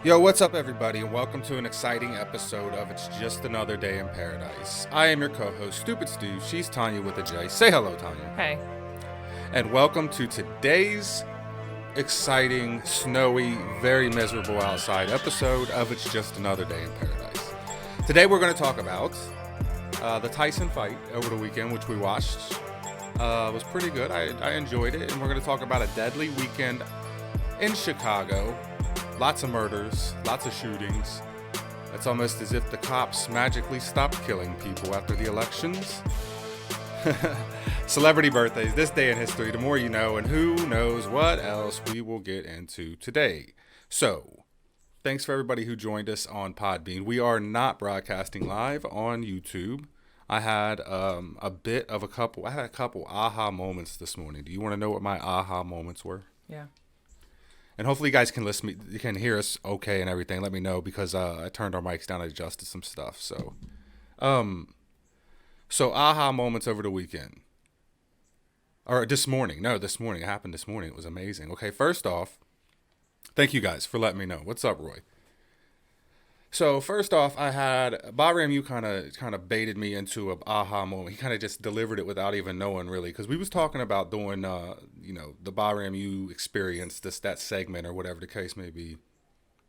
Yo, what's up, everybody, and welcome to an exciting episode of It's Just Another Day in Paradise. I am your co-host, Stupid Stu. She's Tanya with a J. Say hello, Tanya. Hey. And welcome to today's exciting, snowy, very miserable outside episode of It's Just Another Day in Paradise. Today we're going to talk about the Tyson fight over the weekend, which we watched. It was pretty good. I enjoyed it. And we're going to talk about a deadly weekend in Chicago. Lots of murders, lots of shootings. It's almost as if the cops magically stopped killing people after the elections. Celebrity birthdays, this day in history, the more you know, and who knows what else we will get into today. So, thanks for everybody who joined us on Podbean. We are not broadcasting live on YouTube. I had a couple aha moments this morning. Do you want to know what my aha moments were? Yeah. And hopefully you guys can you can hear us okay and everything. Let me know because I turned our mics down and adjusted some stuff. So aha moments over the weekend. Or this morning. No, this morning. It happened this morning. It was amazing. Okay, first off, thank you guys for letting me know. What's up, Roy? So first off, I had Bahram, you kind of baited me into an aha moment. He kind of just delivered it without even knowing really, because we was talking about doing the Bahram you experience, that segment or whatever the case may be.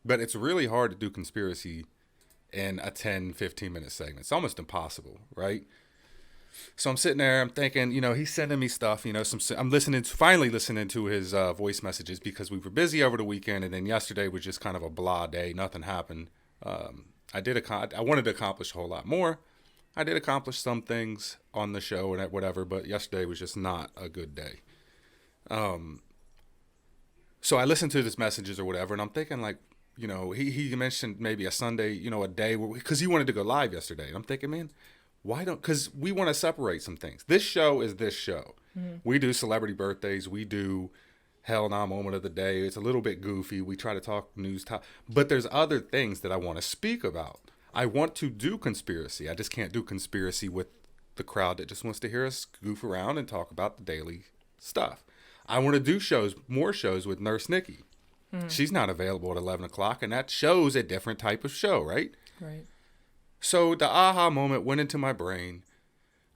But it's really hard to do conspiracy in a 10-15 minute segment. It's almost impossible, right? So I'm sitting there, I'm thinking, he's sending me stuff, I'm finally listening to his voice messages because we were busy over the weekend, and then yesterday was just kind of a blah day. Nothing happened. I wanted to accomplish a whole lot more. I did accomplish some things on the show and whatever, but yesterday was just not a good day. So I listened to his messages or whatever, and I'm thinking like, he mentioned maybe a Sunday, a day because he wanted to go live yesterday. And I'm thinking, man, because we want to separate some things. This show is this show. Mm-hmm. We do celebrity birthdays. We do Hell Nah moment of the day. It's a little bit goofy. We try to talk news, but there's other things that I want to speak about. I want to do conspiracy. I just can't do conspiracy with the crowd that just wants to hear us goof around and talk about the daily stuff. I want to do more shows with Nurse Nikki. Mm. She's not available at 11 o'clock, and that show's a different type of show, right? Right. So the aha moment went into my brain.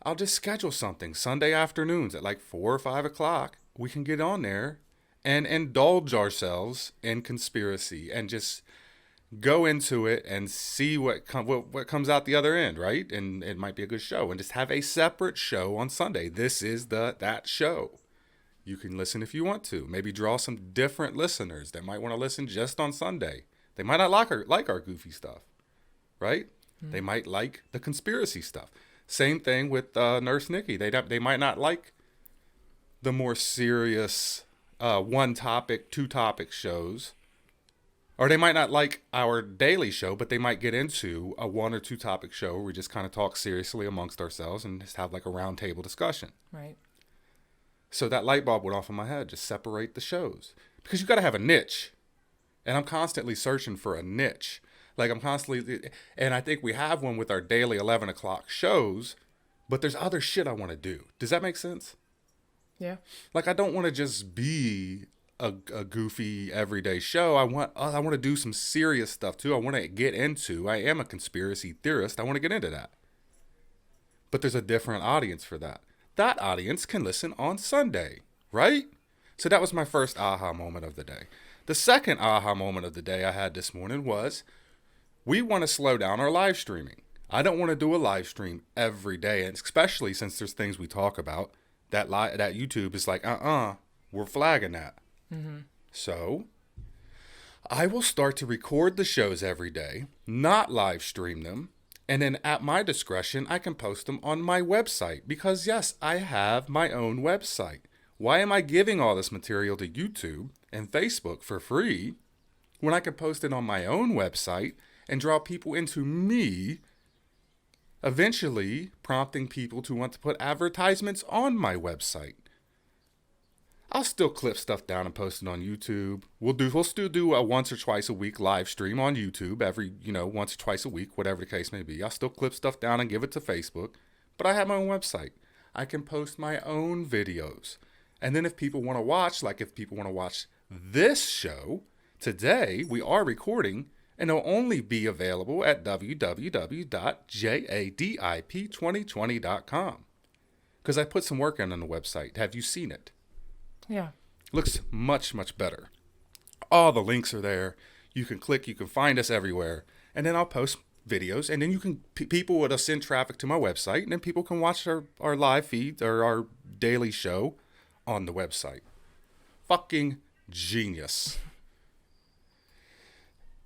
I'll just schedule something Sunday afternoons at like 4 or 5 o'clock. We can get on there and indulge ourselves in conspiracy and just go into it and see what comes out the other end, right? And it might be a good show. And just have a separate show on Sunday. This is that show. You can listen if you want to. Maybe draw some different listeners that might want to listen just on Sunday. They might not like our goofy stuff, right? Mm-hmm. They might like the conspiracy stuff. Same thing with Nurse Nikki. They might not like the more serious one topic, two topic shows, or they might not like our daily show, but they might get into a one or two topic show where we just kind of talk seriously amongst ourselves and just have like a round table discussion. Right. So that light bulb went off in my head. Just separate the shows because you got to have a niche, and I'm constantly searching for a niche. And I think we have one with our daily 11 o'clock shows, but there's other shit I want to do. Does that make sense? Yeah. Like, I don't want to just be a goofy everyday show. I want to do some serious stuff too. I want to get into. I am a conspiracy theorist. I want to get into that. But there's a different audience for that. That audience can listen on Sunday, right? So that was my first aha moment of the day. The second aha moment of the day I had this morning was we want to slow down our live streaming. I don't want to do a live stream every day, and especially since there's things we talk about. That YouTube is like, we're flagging that. Mm-hmm. So I will start to record the shows every day, not live stream them, and then at my discretion, I can post them on my website because, yes, I have my own website. Why am I giving all this material to YouTube and Facebook for free when I can post it on my own website and draw people into me, eventually prompting people to want to put advertisements on my website? I'll still clip stuff down and post it on YouTube. We'll still do a once or twice a week live stream on YouTube every, once or twice a week, whatever the case may be. I'll still clip stuff down and give it to Facebook, but I have my own website. I can post my own videos. And then if people want to watch, like if people want to watch this show, Today, we are recording, and it'll only be available at www.jadip2020.com. Because I put some work in on the website. Have you seen it? Yeah. Looks much, much better. All the links are there. You can click, you can find us everywhere. And then I'll post videos, and then you can, people will send traffic to my website, and then people can watch our live feed or our daily show on the website. Fucking genius.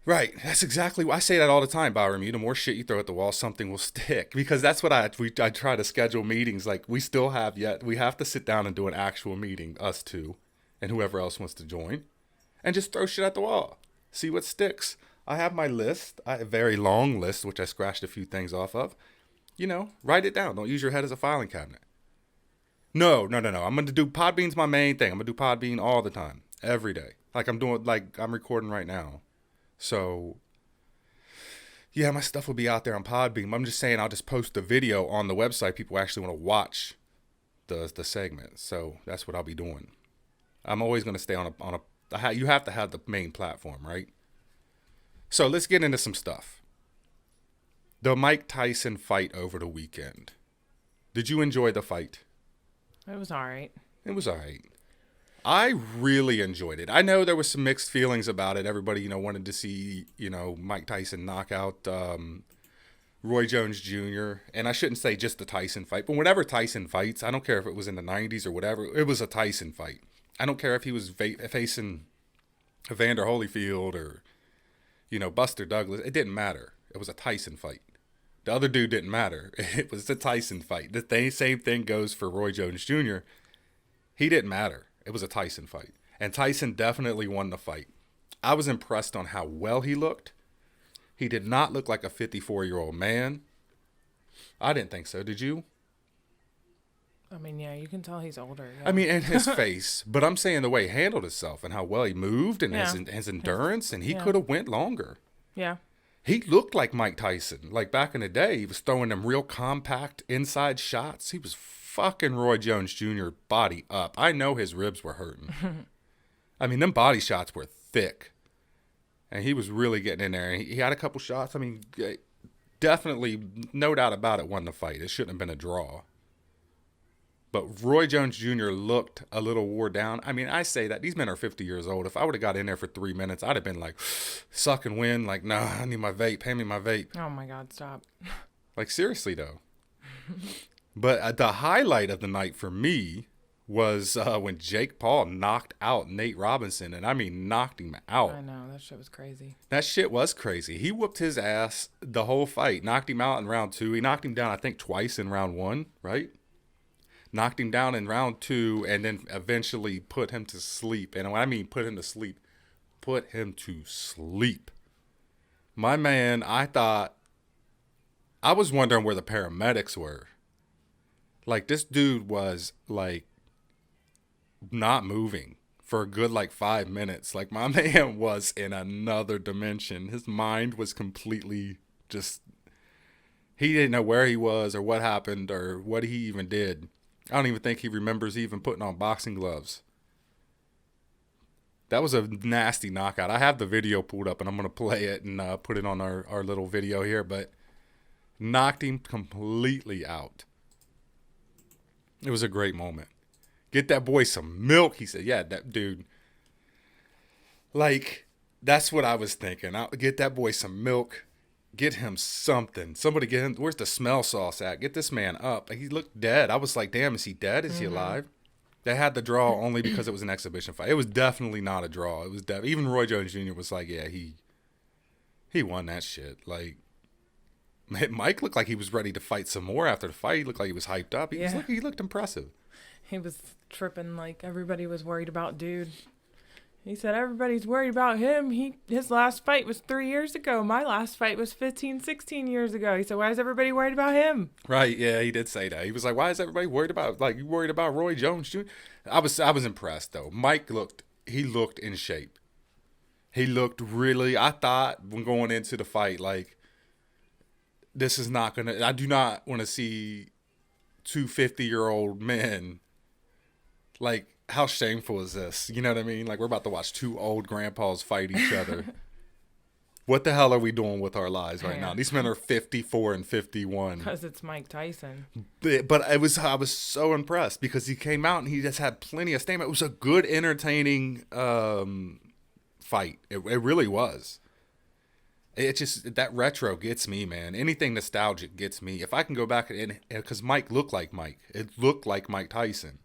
Right. That's exactly what I say that all the time, Byron. The more shit you throw at the wall, something will stick. Because that's what I try to schedule meetings. Like, we have to sit down and do an actual meeting, us two, and whoever else wants to join, and just throw shit at the wall. See what sticks. I have my list, a very long list, which I scratched a few things off of. Write it down. Don't use your head as a filing cabinet. No. I'm going to do Podbean's my main thing. I'm going to do Podbean all the time, every day. Like I'm recording right now. So, yeah, my stuff will be out there on Podbean. I'm just saying I'll just post the video on the website. People actually want to watch the segment. So that's what I'll be doing. I'm always going to stay on a you have to have the main platform, right? So let's get into some stuff. The Mike Tyson fight over the weekend. Did you enjoy the fight? It was all right. It was all right. I really enjoyed it. I know there was some mixed feelings about it. Everybody, wanted to see, Mike Tyson knock out Roy Jones Jr. And I shouldn't say just the Tyson fight, but whenever Tyson fights, I don't care if it was in the 90s or whatever, it was a Tyson fight. I don't care if he was facing Evander Holyfield or, Buster Douglas. It didn't matter. It was a Tyson fight. The other dude didn't matter. It was a Tyson fight. The same thing goes for Roy Jones Jr. He didn't matter. It was a Tyson fight. And Tyson definitely won the fight. I was impressed on how well he looked. He did not look like a 54-year-old man. I didn't think so. Did you? I mean, yeah, you can tell he's older. Yeah. I mean, and his face. But I'm saying the way he handled himself and how well he moved and his endurance. And he could have went longer. Yeah. He looked like Mike Tyson. Like back in the day, he was throwing them real compact inside shots. He was fucking Roy Jones Jr. body up. I know his ribs were hurting. I mean, them body shots were thick. And he was really getting in there. And he had a couple shots. I mean, definitely, no doubt about it, won the fight. It shouldn't have been a draw. But Roy Jones Jr. looked a little wore down. I mean, I say that. These men are 50 years old. If I would have got in there for 3 minutes, I'd have been like, sucking wind. Like, nah, I need my vape. Hand me my vape. Oh, my God, stop. Like, seriously, though. But the highlight of the night for me was when Jake Paul knocked out Nate Robinson. And I mean, knocked him out. I know. That shit was crazy. That shit was crazy. He whooped his ass the whole fight. Knocked him out in round 2. He knocked him down, I think, twice in round 1, right? Knocked him down in round 2 and then eventually put him to sleep. And when I mean put him to sleep, put him to sleep. My man, I was wondering where the paramedics were. Like, this dude was, like, not moving for a good, 5 minutes. Like, my man was in another dimension. His mind was completely just, he didn't know where he was or what happened or what he even did. I don't even think he remembers even putting on boxing gloves. That was a nasty knockout. I have the video pulled up, and I'm going to play it and put it on our little video here, but knocked him completely out. It was a great moment. Get that boy some milk, he said. Yeah, that dude. Like, that's what I was thinking. I'll get that boy some milk. Get him something. Somebody get him. Where's the smell sauce at? Get this man up. He looked dead. I was like, damn, is he dead? Is he alive? They had the draw only because it was an exhibition fight. It was definitely not a draw. It was even Roy Jones Jr. was like, yeah, he won that shit. Like, Mike looked like he was ready to fight some more after the fight. He looked like he was hyped up. He looked impressive. He was tripping like everybody was worried about dude. He said everybody's worried about him. His last fight was 3 years ago. My last fight was 15, 16 years ago. He said, why is everybody worried about him? Right, yeah, he did say that. He was like, why is everybody worried about, you worried about Roy Jones Jr.? I was impressed, though. Mike looked in shape. He looked really, I thought when going into the fight, this is not going to, I do not want to see two 50-year-old men, how shameful is this? You know what I mean? Like, we're about to watch two old grandpas fight each other. What the hell are we doing with our lives right now? These men are 54 and 51. Because it's Mike Tyson. But I was so impressed because he came out and he just had plenty of stamina. It was a good, entertaining fight. It really was. It just, that retro gets me, man. Anything nostalgic gets me. If I can go back and because Mike looked like Mike. It looked like Mike Tyson.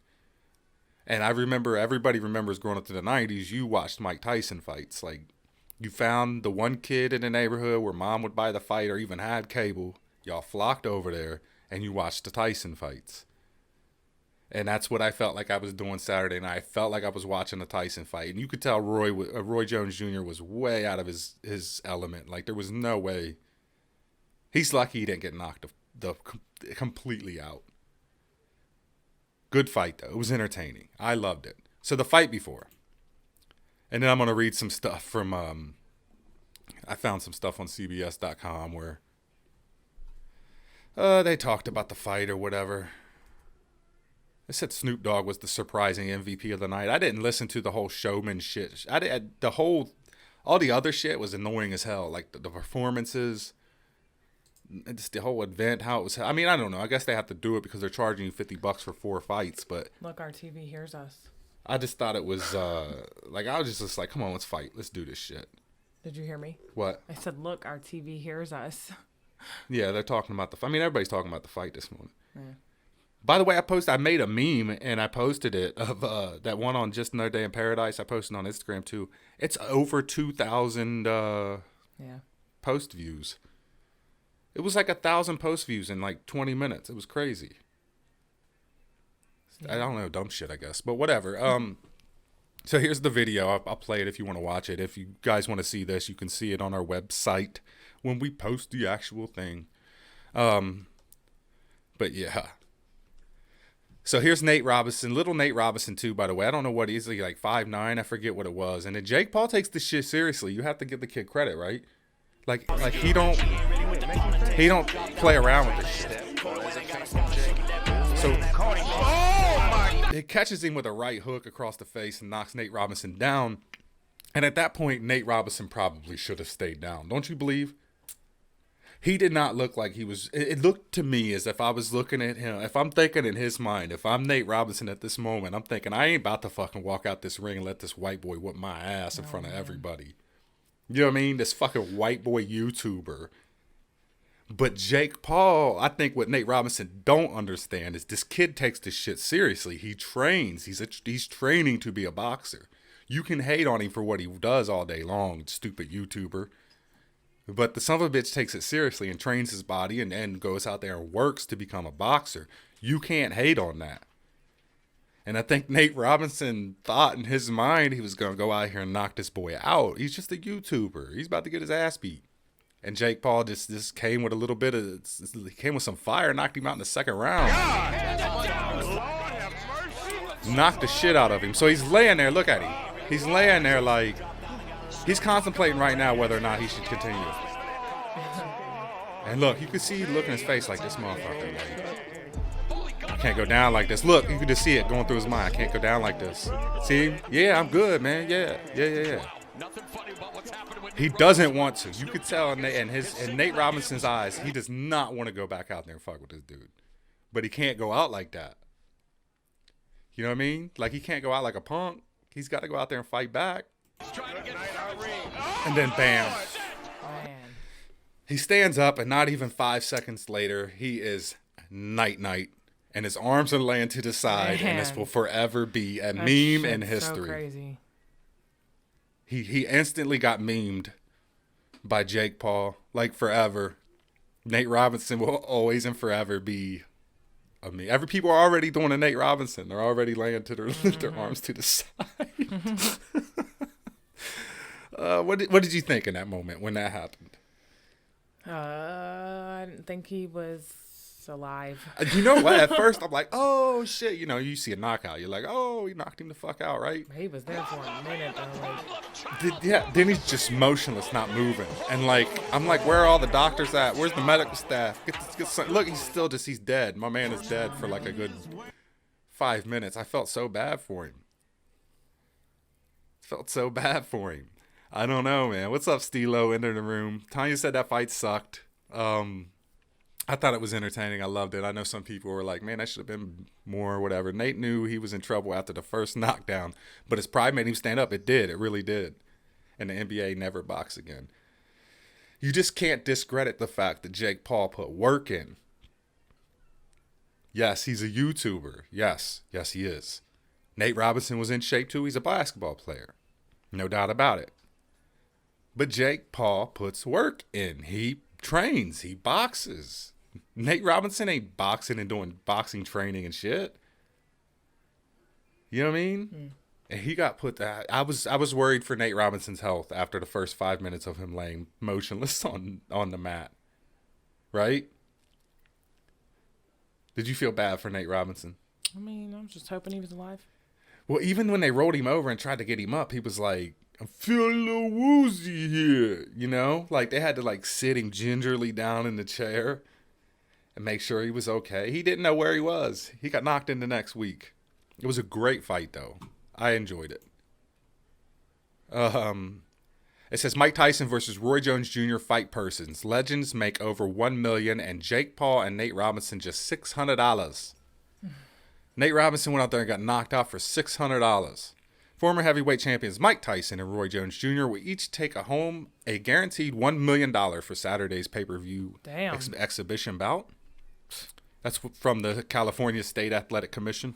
And I remember, everybody remembers growing up to the 90s, you watched Mike Tyson fights. Like, you found the one kid in the neighborhood where mom would buy the fight or even had cable. Y'all flocked over there and you watched the Tyson fights. And that's what I felt like I was doing Saturday night. I felt like I was watching a Tyson fight. And you could tell Roy Jones Jr. was way out of his element. Like, there was no way. He's lucky he didn't get knocked completely out. Good fight, though. It was entertaining. I loved it. So the fight before. And then I'm going to read some stuff from, I found some stuff on CBS.com where they talked about the fight or whatever. They said Snoop Dogg was the surprising MVP of the night. I didn't listen to the whole showman shit. All the other shit was annoying as hell. Like the performances, just the whole event, how it was. I mean, I don't know. I guess they have to do it because they're charging you $50 for 4 fights. But look, our TV hears us. I just thought it was like, I was just like, come on, let's fight. Let's do this shit. Did you hear me? What? I said, look, our TV hears us. Yeah, they're talking about the fight. I mean, everybody's talking about the fight this morning. Yeah. By the way, I made a meme and I posted it of that one on Just Another Day in Paradise. I posted on Instagram too. It's over 2,000 post views. It was like 1,000 post views in like 20 minutes. It was crazy. Yeah. I don't know, dumb shit, I guess, but whatever. So here's the video. I'll play it if you want to watch it. If you guys want to see this, you can see it on our website when we post the actual thing. But yeah. So here's Nate Robinson, little Nate Robinson too, by the way. I don't know what he's like 5'9". I forget what it was. And then Jake Paul takes this shit seriously. You have to give the kid credit, right? Like he don't play around with this shit. So it catches him with a right hook across the face and knocks Nate Robinson down. And at that point, Nate Robinson probably should have stayed down. Don't you believe? He did not look like he was. It looked to me as if I was looking at him. If I'm thinking in his mind, if I'm Nate Robinson at this moment, I'm thinking I ain't about to fucking walk out this ring and let this white boy whip my ass in front of everybody. You know what I mean? This fucking white boy YouTuber. But Jake Paul, I think what Nate Robinson don't understand is this kid takes this shit seriously. He trains. He's training to be a boxer. You can hate on him for what he does all day long, stupid YouTuber. But the son of a bitch takes it seriously and trains his body and goes out there and works to become a boxer. You can't hate on that. And I think Nate Robinson thought in his mind he was going to go out here and knock this boy out. He's just a YouTuber. He's about to get his ass beat. And Jake Paul just came with a little bit of, he came with some fire, knocked him out in the second round. Knocked the shit out of him. So he's laying there, look at him. He's laying there like, he's contemplating right now whether or not he should continue. And look, you can see the look in his face like this motherfucker. Like, I can't go down like this. Look, you can just see it going through his mind. I can't go down like this. See? Yeah, I'm good, man. Yeah. He doesn't want to. You could tell in Nate Robinson's eyes, he does not want to go back out there and fuck with this dude. But he can't go out like that. You know what I mean? Like, he can't go out like a punk. He's got to go out there and fight back. And then bam. Man. He stands up and not even 5 seconds later, he is night. And his arms are laying to the side. Man. And this will forever be a meme in history. So crazy. He instantly got memed by Jake Paul. Like forever. Nate Robinson will always and forever be a meme. Every people are already doing a Nate Robinson. They're already laying to their arms to the side. What did you think in that moment when that happened? I didn't think he was alive. You know what? At first, I'm like, oh, shit. You know, you see a knockout. You're like, oh, he knocked him the fuck out, right? He was there for a minute, though. Then he's just motionless, not moving. And, like, I'm like, where are all the doctors at? Where's the medical staff? Look, he's dead. My man is dead for, like, a good 5 minutes. I felt so bad for him. Felt so bad for him. I don't know, man. What's up, Stilo? Into the room. Tanya said that fight sucked. I thought it was entertaining. I loved it. I know some people were like, man, that should have been more or whatever. Nate knew he was in trouble after the first knockdown, but his pride made him stand up. It did. It really did. And the NBA never box again. You just can't discredit the fact that Jake Paul put work in. Yes, he's a YouTuber. Yes, he is. Nate Robinson was in shape too. He's a basketball player. No doubt about it. But Jake Paul puts work in. He trains. He boxes. Nate Robinson ain't boxing and doing boxing training and shit. You know what I mean? Mm. And he got put that. I was worried for Nate Robinson's health after the first 5 minutes of him laying motionless on the mat. Right? Did you feel bad for Nate Robinson? I mean, I'm just hoping he was alive. Well, even when they rolled him over and tried to get him up, he was like, I'm feeling a little woozy here. You know? Like they had to like sit him gingerly down in the chair and make sure he was okay. He didn't know where he was. He got knocked in the next week. It was a great fight, though. I enjoyed it. It says Mike Tyson versus Roy Jones Jr. fight persons. Legends make over $1 million, and Jake Paul and Nate Robinson just $600. Nate Robinson went out there and got knocked out for $600. Former heavyweight champions Mike Tyson and Roy Jones Jr. will each take home a guaranteed $1 million for Saturday's pay-per-view exhibition bout. That's from the California State Athletic Commission.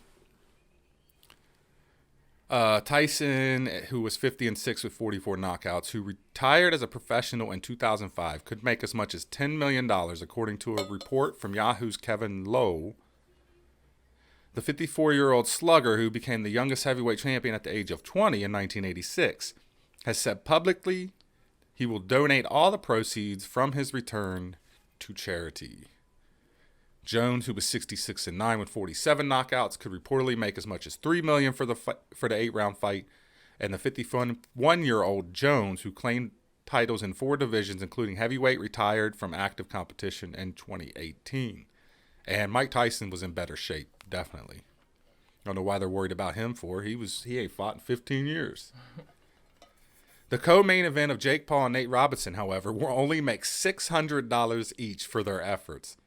Tyson, who was 50-6 with 44 knockouts, who retired as a professional in 2005, could make as much as $10 million, according to a report from Yahoo's Kevin Lowe. The 54-year-old slugger, who became the youngest heavyweight champion at the age of 20 in 1986, has said publicly he will donate all the proceeds from his return to charity. Jones, who was 66-9 with 47 knockouts, could reportedly make as much as $3 million for the 8-round fight, and the 51-year-old Jones, who claimed titles in 4 divisions, including heavyweight, retired from active competition in 2018. And Mike Tyson was in better shape, definitely. I don't know why they're worried about him for. He ain't fought in 15 years. The co-main event of Jake Paul and Nate Robinson, however, will only make $600 each for their efforts.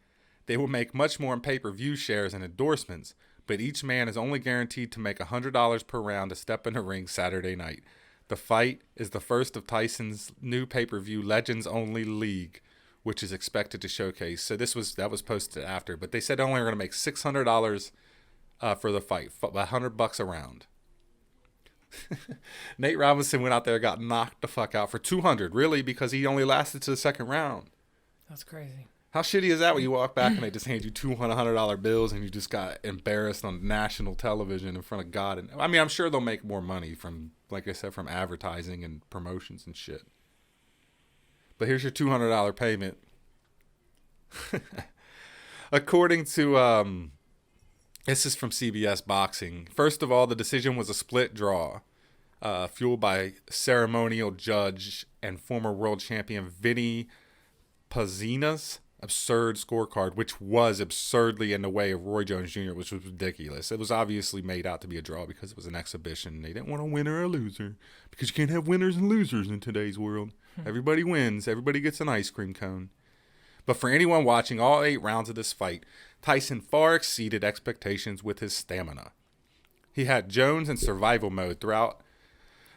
They will make much more in pay-per-view shares and endorsements, but each man is only guaranteed to make $100 per round to step in the ring Saturday night. The fight is the first of Tyson's new pay-per-view Legends Only League, which is expected to showcase. So that was posted after, but they said only going to make $600 for the fight, $100 a round. Nate Robinson went out there and got knocked the fuck out for $200, really, because he only lasted to the second round. That's crazy. How shitty is that when you walk back and they just hand you $200 bills and you just got embarrassed on national television in front of God? And I mean, I'm sure they'll make more money from, like I said, from advertising and promotions and shit. But here's your $200 payment. According to, this is from CBS Boxing. First of all, the decision was a split draw, fueled by ceremonial judge and former world champion Vinny Pazina's absurd scorecard, which was absurdly in the way of Roy Jones Jr., which was ridiculous. It was obviously made out to be a draw because it was an exhibition. They didn't want a winner or a loser, because you can't have winners and losers in today's world. Everybody wins. Everybody gets an ice cream cone. But for anyone watching all 8 rounds of this fight, Tyson far exceeded expectations with his stamina. He had Jones in survival mode throughout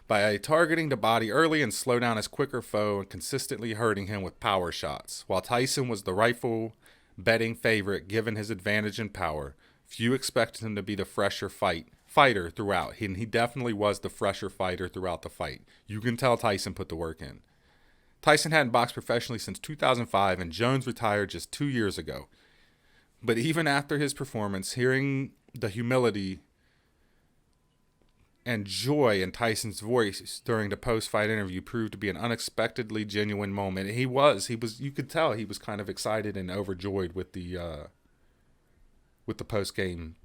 by targeting the body early and slow down his quicker foe and consistently hurting him with power shots. While Tyson was the rightful betting favorite given his advantage in power, few expected him to be the fresher fighter throughout. And he definitely was the fresher fighter throughout the fight. You can tell Tyson put the work in. Tyson hadn't boxed professionally since 2005, and Jones retired just 2 years ago. But even after his performance, hearing the humility and joy in Tyson's voice during the post-fight interview proved to be an unexpectedly genuine moment. And he was, you could tell he was kind of excited and overjoyed with the post-fight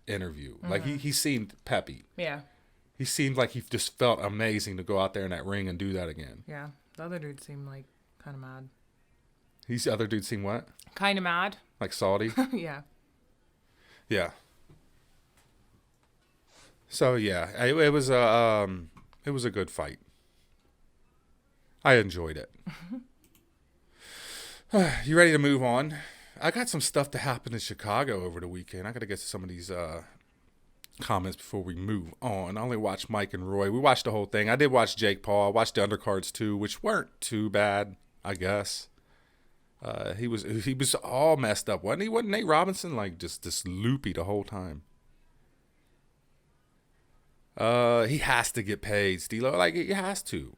interview. Mm-hmm. Like he seemed peppy. Yeah. He seemed like he just felt amazing to go out there in that ring and do that again. Yeah. The other dude seemed like kind of mad. These other dudes seem what? Kind of mad. Like salty? Yeah. Yeah. So yeah, it was a good fight. I enjoyed it. You ready to move on? I got some stuff to happen in Chicago over the weekend. I got to get to some of these comments before we move on. I only watched Mike and Roy. We watched the whole thing. I did watch Jake Paul. I watched the undercards too, which weren't too bad, I guess. He was all messed up, wasn't he? Wasn't Nate Robinson like just this loopy the whole time? He has to get paid, Stilo. Like he has to.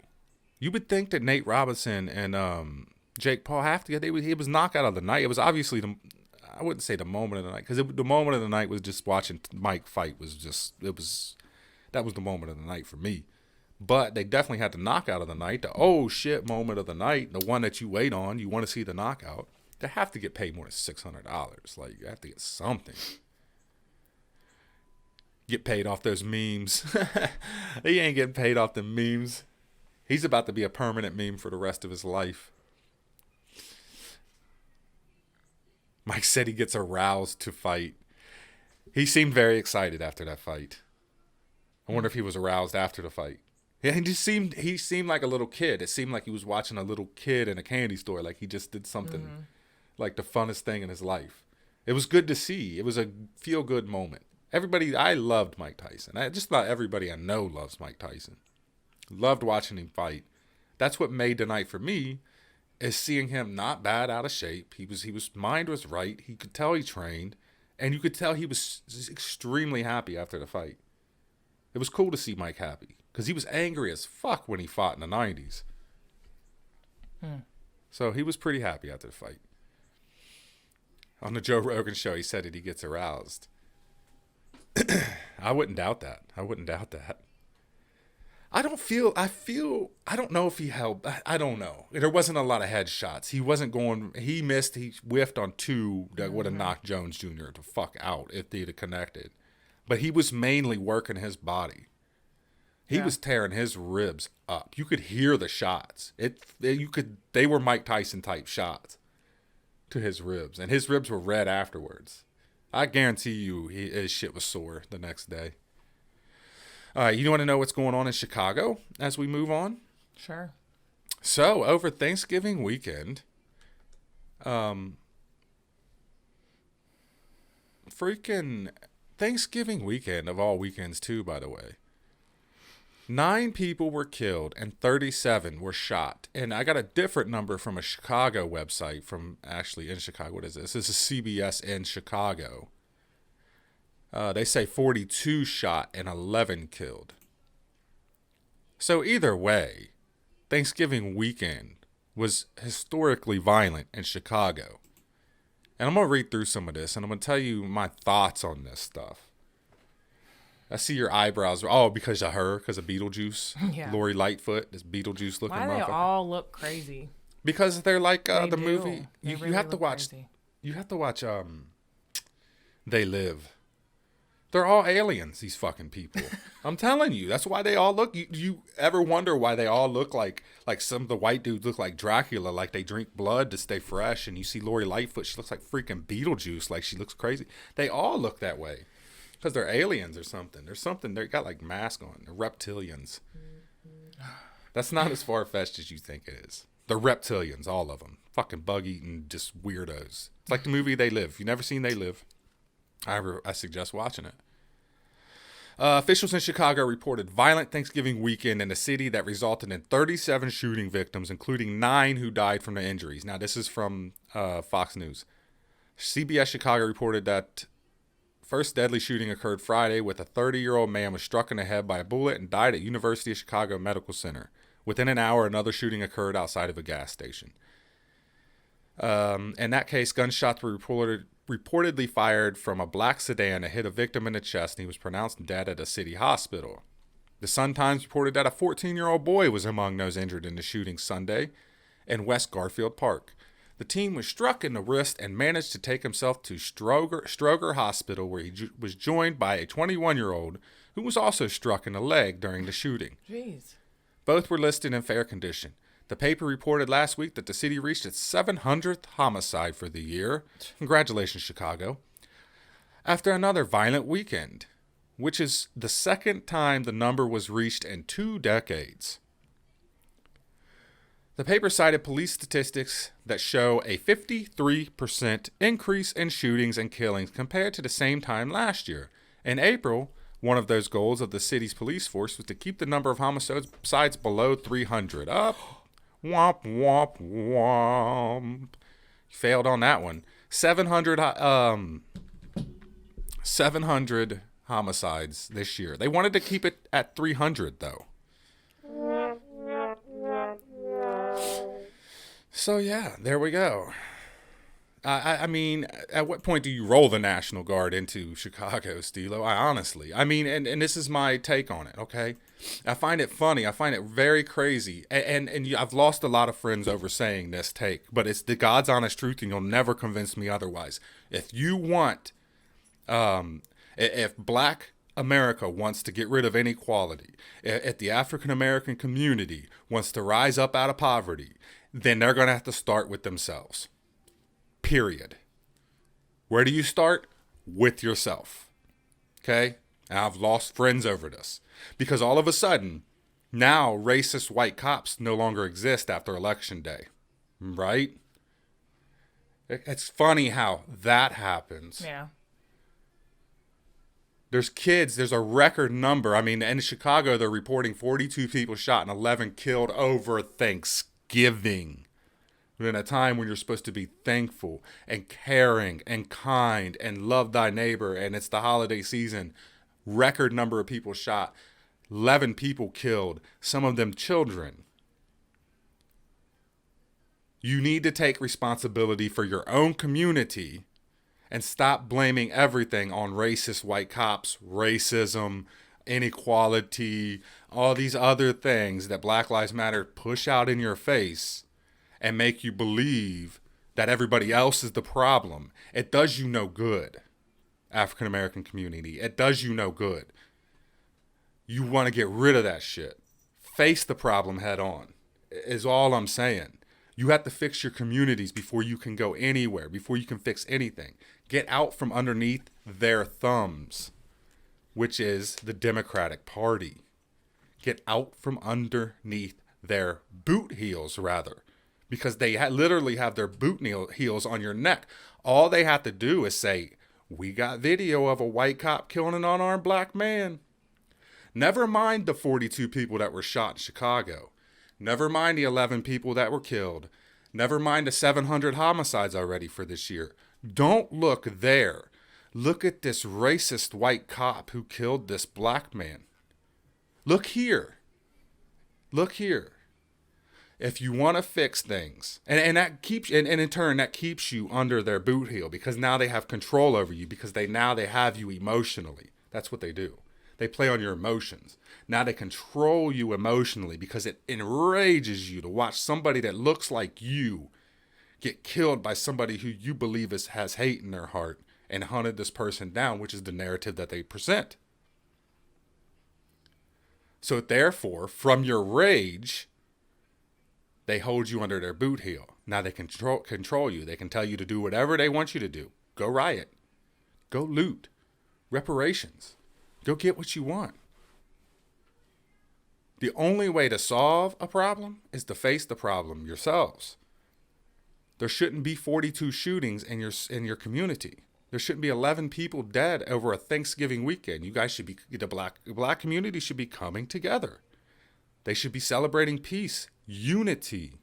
You would think that Nate Robinson and Jake Paul have to get. It was knockout of the night. It was obviously I wouldn't say the moment of the night because the moment of the night was just watching Mike fight. That was the moment of the night for me. But they definitely had the knockout of the night, the oh shit moment of the night, the one that you wait on. You want to see the knockout. They have to get paid more than $600. Like you have to get something. Get paid off those memes. He ain't getting paid off the memes. He's about to be a permanent meme for the rest of his life. Mike said he gets aroused to fight. He seemed very excited after that fight. I wonder if he was aroused after the fight. Yeah, he seemed like a little kid. It seemed like he was watching a little kid in a candy store. Like he just did something like the funnest thing in his life. It was good to see. It was a feel-good moment. I loved Mike Tyson. Just about everybody I know loves Mike Tyson. Loved watching him fight. That's what made the night for me, is seeing him not bad out of shape. Mind was right. He could tell he trained, and you could tell he was extremely happy after the fight. It was cool to see Mike happy because he was angry as fuck when he fought in the 90s. So he was pretty happy after the fight. On the Joe Rogan show, he said that he gets aroused. I wouldn't doubt that. I don't know if he held, I don't know. There wasn't a lot of headshots. He whiffed on two that would have knocked Jones Jr. the fuck out if they'd have connected. But he was mainly working his body. He was tearing his ribs up. You could hear the shots. They were Mike Tyson type shots to his ribs. And his ribs were red afterwards. I guarantee you his shit was sore the next day. All right, you want to know what's going on in Chicago as we move on? Sure. So, over Thanksgiving weekend, freaking Thanksgiving weekend of all weekends too, by the way. 9 people were killed and 37 were shot. And I got a different number from a Chicago website from actually in Chicago. What is this? This is CBS in Chicago. They say 42 shot and 11 killed. So either way, Thanksgiving weekend was historically violent in Chicago. And I'm going to read through some of this and I'm going to tell you my thoughts on this stuff. I see your eyebrows. Oh, because of her, because of Beetlejuice. Yeah. Lori Lightfoot, this Beetlejuice looking Why do they motherfucker. all look crazy? Because they're like They the do. movie. They You really have to look watch. crazy. You have to watch. They Live. They're all aliens. These fucking people. I'm telling you. That's why they all look. You ever wonder why they all look like some of the white dudes look like Dracula, like they drink blood to stay fresh? And you see Lori Lightfoot. She looks like freaking Beetlejuice. Like she looks crazy. They all look that way. Because they're aliens or something. There's something. They got like masks on. They're reptilians. That's not as far-fetched as you think it is. They're reptilians, all of them. Fucking bug-eating, just weirdos. It's like the movie They Live. If you've never seen They Live, I suggest watching it. Officials in Chicago reported violent Thanksgiving weekend in the city that resulted in 37 shooting victims, including 9 who died from the injuries. Now, this is from Fox News. CBS Chicago reported that first deadly shooting occurred Friday with a 30-year-old man was struck in the head by a bullet and died at University of Chicago Medical Center. Within an hour, another shooting occurred outside of a gas station. In that case, gunshots were reportedly fired from a black sedan that hit a victim in the chest, and he was pronounced dead at a city hospital. The Sun-Times reported that a 14-year-old boy was among those injured in the shooting Sunday in West Garfield Park. The teen was struck in the wrist and managed to take himself to Stroger Hospital, where he was joined by a 21-year-old who was also struck in the leg during the shooting. Jeez. Both were listed in fair condition. The paper reported last week that the city reached its 700th homicide for the year. Congratulations, Chicago. After another violent weekend. which is the second time the number was reached in 2 decades. The paper cited police statistics that show a 53% increase in shootings and killings compared to the same time last year. In April, one of those goals of the city's police force was to keep the number of homicides below 300. Up. Womp, womp, womp. Failed on that one. 700 homicides this year. They wanted to keep it at 300, though. So, yeah, there we go. I mean, at what point do you roll the National Guard into Chicago, Stilo? I mean, and this is my take on it, okay? I find it funny. I find it very crazy. And I've lost a lot of friends over saying this take, but it's the God's honest truth, and you'll never convince me otherwise. If you want, if Black America wants to get rid of inequality, if the African American community wants to rise up out of poverty, then they're going to have to start with themselves. Period. Where do you start? With yourself. Okay? And I've lost friends over this. Because all of a sudden, now racist white cops no longer exist after Election Day. Right? It's funny how that happens. Yeah. There's kids, there's a record number. I mean, in Chicago, they're reporting 42 people shot and 11 killed over Thanksgiving. In a time when you're supposed to be thankful and caring and kind and love thy neighbor, and it's the holiday season. Record number of people shot, 11 people killed, some of them children. You need to take responsibility for your own community and stop blaming everything on racist white cops, racism, inequality, all these other things that Black Lives Matter push out in your face and make you believe that everybody else is the problem. It does you no good, African American community. It does you no good. You want to get rid of that shit. Face the problem head on, is all I'm saying. You have to fix your communities before you can go anywhere, before you can fix anything. Get out from underneath their thumbs, which is the Democratic Party. Get out from underneath their boot heels, rather. Because they literally have their boot heels on your neck. All they have to do is say, we got video of a white cop killing an unarmed black man. Never mind the 42 people that were shot in Chicago. Never mind the 11 people that were killed. Never mind the 700 homicides already for this year. Don't look there. Look at this racist white cop who killed this black man. Look here. Look here. If you want to fix things, and that keeps, and in turn, that keeps you under their boot heel, because now they have control over you, because they have you emotionally. That's what they do. They play on your emotions. Now they control you emotionally, because it enrages you to watch somebody that looks like you get killed by somebody who you believe has hate in their heart and hunted this person down, which is the narrative that they present. So therefore, from your rage, they hold you under their boot heel. Now they control you. They can tell you to do whatever they want you to do. Go riot. Go loot. Reparations. Go get what you want. The only way to solve a problem is to face the problem yourselves. There shouldn't be 42 shootings in your community. There shouldn't be 11 people dead over a Thanksgiving weekend. You guys should be, the black community should be coming together. They should be celebrating peace, unity.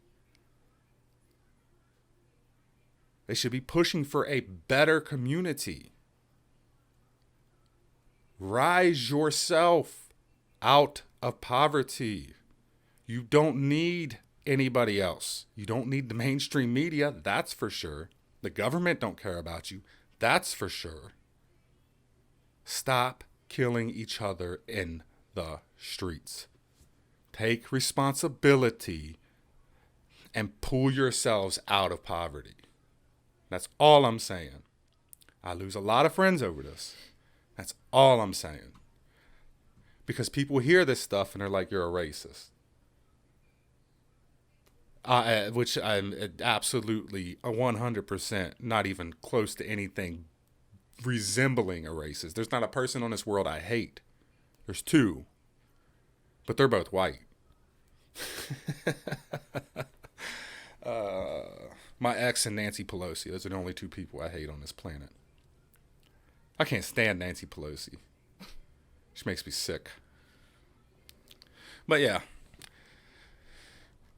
They should be pushing for a better community. Rise yourself out of poverty. You don't need anybody else. You don't need the mainstream media, that's for sure. The government don't care about you, that's for sure. Stop killing each other in the streets. Take responsibility and pull yourselves out of poverty. That's all I'm saying. I lose a lot of friends over this. That's all I'm saying. Because people hear this stuff and they're like, you're a racist. Which I'm absolutely 100% not even close to anything resembling a racist. There's not a person on this world I hate. There's two, but they're both white. My ex and Nancy Pelosi. Those are the only two people I hate on this planet. I can't stand Nancy Pelosi. She makes me sick. But yeah.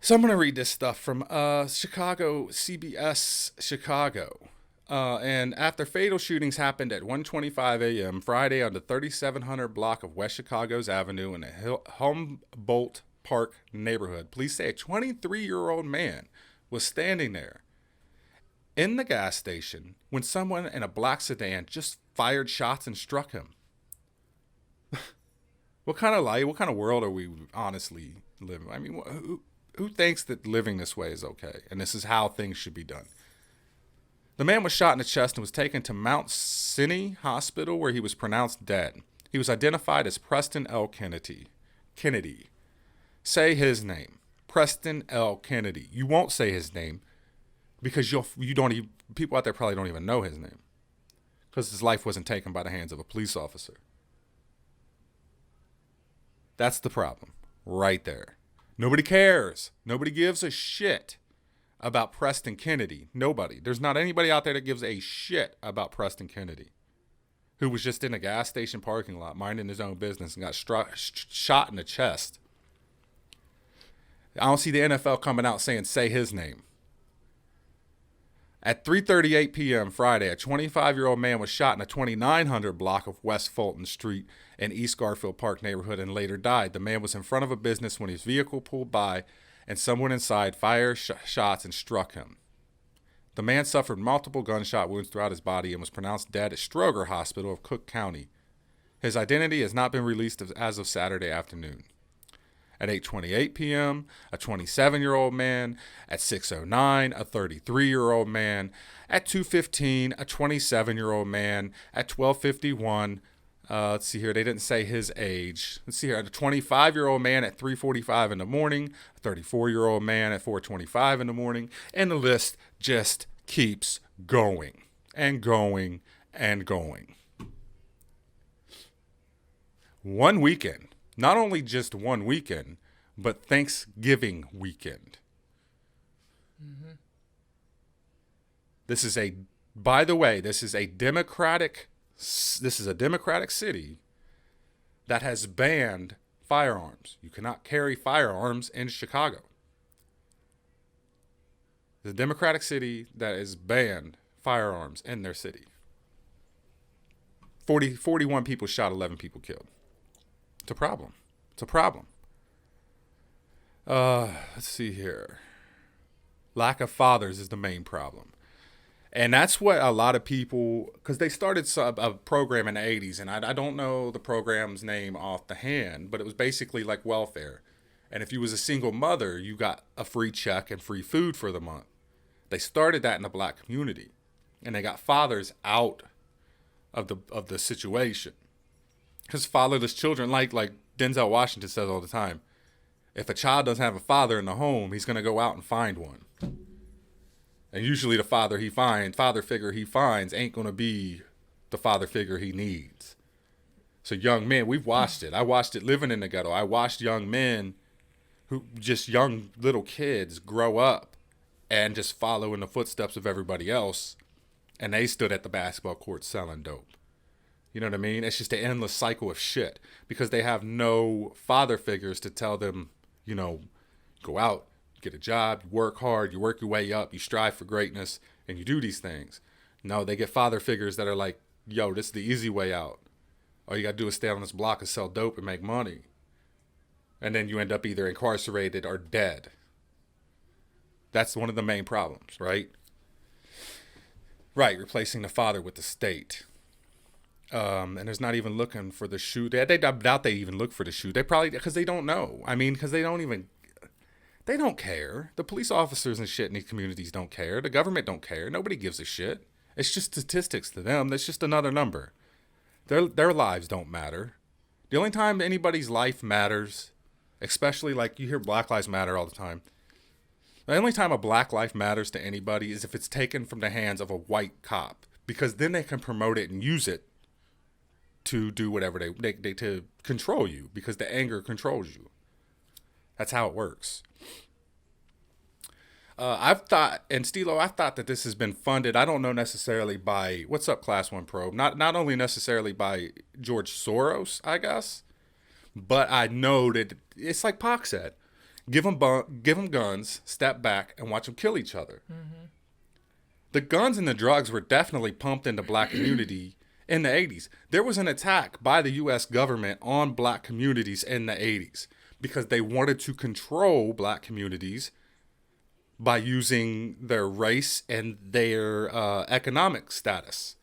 So I'm going to read this stuff from Chicago, CBS Chicago. And after fatal shootings happened at 1:25 a.m. Friday on the 3700 block of West Chicago's Avenue in the Humboldt Park neighborhood, police say a 23-year-old man was standing there in the gas station when someone in a black sedan just fired shots and struck him. What kind of life, what kind of world are we honestly living? I mean, who thinks that living this way is okay and this is how things should be done? The man was shot in the chest and was taken to Mount Sinai Hospital where he was pronounced dead. He was identified as Preston L. Kennedy. Say his name. Preston L. Kennedy. You won't say his name because you don't even, people out there probably don't even know his name because his life wasn't taken by the hands of a police officer. That's the problem right there. Nobody cares. Nobody gives a shit about Preston Kennedy. Nobody. There's not anybody out there that gives a shit about Preston Kennedy, who was just in a gas station parking lot minding his own business and got shot in the chest. I don't see the NFL coming out saying, say his name. At 3:38 p.m. Friday, a 25-year-old man was shot in a 2900 block of West Fulton Street in East Garfield Park neighborhood and later died. The man was in front of a business when his vehicle pulled by and someone inside fired shots and struck him. The man suffered multiple gunshot wounds throughout his body and was pronounced dead at Stroger Hospital of Cook County. His identity has not been released as of Saturday afternoon. At 8:28 p.m., a 27-year-old man. At 6:09, a 33-year-old man. At 2:15, a 27-year-old man. At 12:51, let's see here, they didn't say his age. Let's see here, a 25-year-old man at 3:45 in the morning. A 34-year-old man at 4:25 in the morning. And the list just keeps going and going and going. One weekend. Not only just one weekend, but Thanksgiving weekend. Mm-hmm. This is a Democratic city that has banned firearms. You cannot carry firearms in Chicago. The Democratic city that has banned firearms in their city. 41 people shot, 11 people killed. It's a problem. It's a problem. Let's see here. Lack of fathers is the main problem. And that's what a lot of people, because they started a program in the 80s, and I don't know the program's name off the hand, but it was basically like welfare. And if you was a single mother, you got a free check and free food for the month. They started that in the black community, and they got fathers out of the situation. Because fatherless children, like Denzel Washington says all the time, if a child doesn't have a father in the home, he's going to go out and find one. And usually the father figure he finds ain't going to be the father figure he needs. So young men, we've watched it. I watched it living in the ghetto. I watched young men young little kids grow up and just follow in the footsteps of everybody else. And they stood at the basketball court selling dope. You know what I mean? It's just an endless cycle of shit because they have no father figures to tell them, go out, get a job, you work hard, you work your way up, you strive for greatness, and you do these things. No, they get father figures that are like, yo, this is the easy way out. All you got to do is stay on this block and sell dope and make money. And then you end up either incarcerated or dead. That's one of the main problems, right? Right, replacing the father with the state. And there's not even looking for the shoe. I doubt they even look for the shoe. They probably, because they don't know. I mean, because they don't care. The police officers and shit in these communities don't care. The government don't care. Nobody gives a shit. It's just statistics to them. That's just another number. Their lives don't matter. The only time anybody's life matters, especially like you hear Black Lives Matter all the time. The only time a black life matters to anybody is if it's taken from the hands of a white cop because then they can promote it and use it to do whatever they to control you, because the anger controls you. That's how it works. I've thought, and Stilo, I've thought that this has been funded. I don't know necessarily by, what's up, Class 1 Probe? Not only necessarily by George Soros, I guess, but I know that it's like Pac said. Give them guns, step back, and watch them kill each other. Mm-hmm. The guns and the drugs were definitely pumped into black community in the 80s. There was an attack by the U.S. government on black communities in the 80s because they wanted to control black communities by using their race and their economic status.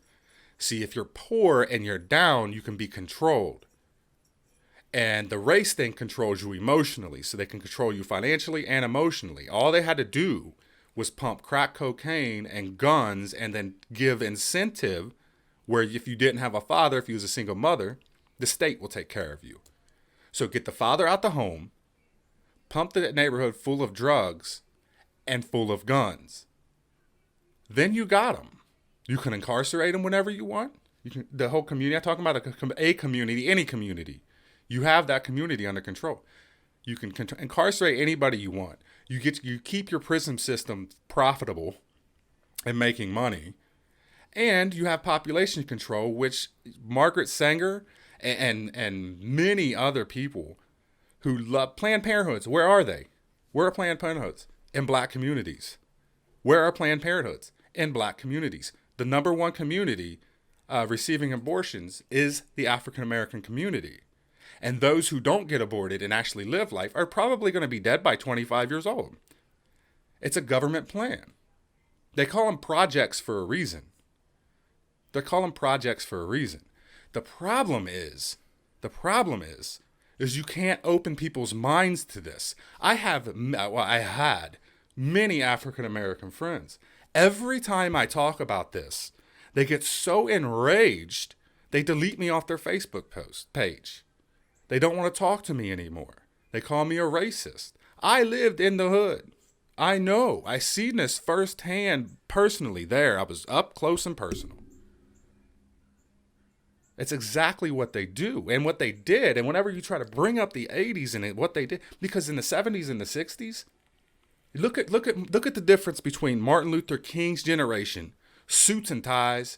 See, if you're poor and you're down, you can be controlled. And the race thing controls you emotionally, so they can control you financially and emotionally. All they had to do was pump crack cocaine and guns and then give incentive where if you didn't have a father, if you was a single mother, the state will take care of you. So get the father out the home, pump the neighborhood full of drugs and full of guns. Then you got them. You can incarcerate them whenever you want. You can, the whole community, I'm talking about a community, any community. You have that community under control. You can incarcerate anybody you want. You keep your prison system profitable and making money. And you have population control, which Margaret Sanger and many other people who love Planned Parenthoods. Where are they? Where are Planned Parenthoods? In black communities. Where are Planned Parenthoods? In black communities. The number one community receiving abortions is the African American community. And those who don't get aborted and actually live life are probably going to be dead by 25 years old. It's a government plan. They call them projects for a reason. They call them projects for a reason. The problem is you can't open people's minds to this. I had many African American friends. Every time I talk about this, they get so enraged, they delete me off their Facebook page. They don't want to talk to me anymore. They call me a racist. I lived in the hood. I know. I seen this firsthand personally there. I was up close and personal. It's exactly what they do and what they did. And whenever you try to bring up the 80s and what they did, because in the 70s and the 60s, look at the difference between Martin Luther King's generation, suits and ties,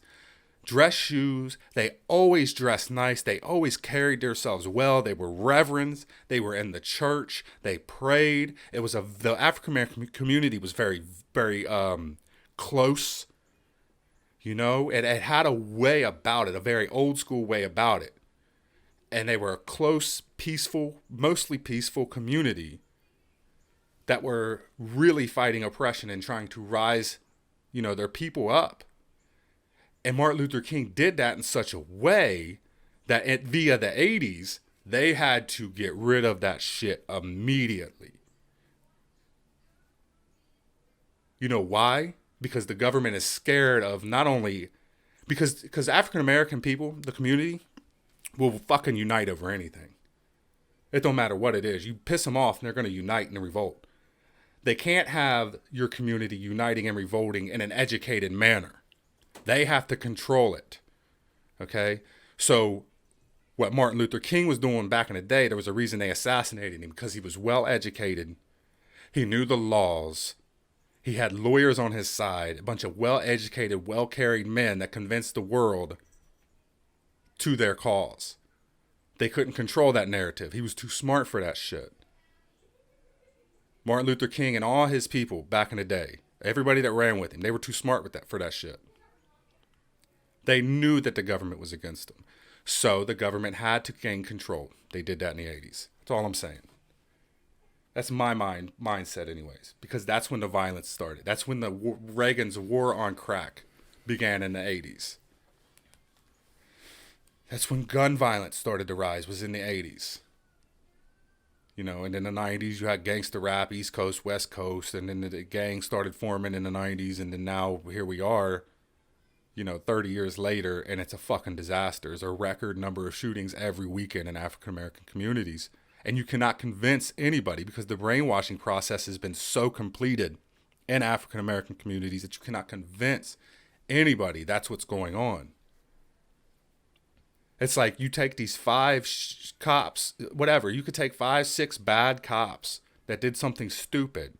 dress shoes. They always dressed nice. They always carried themselves well. They were reverends. They were in the church. They prayed. The African American community was very, very close. You know, it had a way about it, a very old school way about it. And they were a close, peaceful, mostly peaceful community that were really fighting oppression and trying to rise, their people up. And Martin Luther King did that in such a way that via the 80s, they had to get rid of that shit immediately. You know why? Because the government is scared of not only... Because African American people, the community, will fucking unite over anything. It don't matter what it is. You piss them off and they're going to unite and revolt. They can't have your community uniting and revolting in an educated manner. They have to control it. Okay? So what Martin Luther King was doing back in the day, there was a reason they assassinated him, because he was well educated. He knew the laws. He had lawyers on his side, a bunch of well-educated, well-carried men that convinced the world to their cause. They couldn't control that narrative. He was too smart for that shit. Martin Luther King and all his people back in the day, everybody that ran with him, they were too smart for that shit. They knew that the government was against them. So the government had to gain control. They did that in the 80s. That's all I'm saying. That's my mindset anyways. Because that's when the violence started. That's when Reagan's war on crack began in the 80s. That's when gun violence started to rise, was in the 80s. And in the 90s, you had gangster rap, East Coast, West Coast. And then the gang started forming in the 90s. And then now here we are. 30 years later, and it's a fucking disaster. There's a record number of shootings every weekend in African American communities. And you cannot convince anybody, because the brainwashing process has been so completed in African American communities, that you cannot convince anybody that's what's going on. It's like you take these cops, whatever. You could take 5, 6 bad cops that did something stupid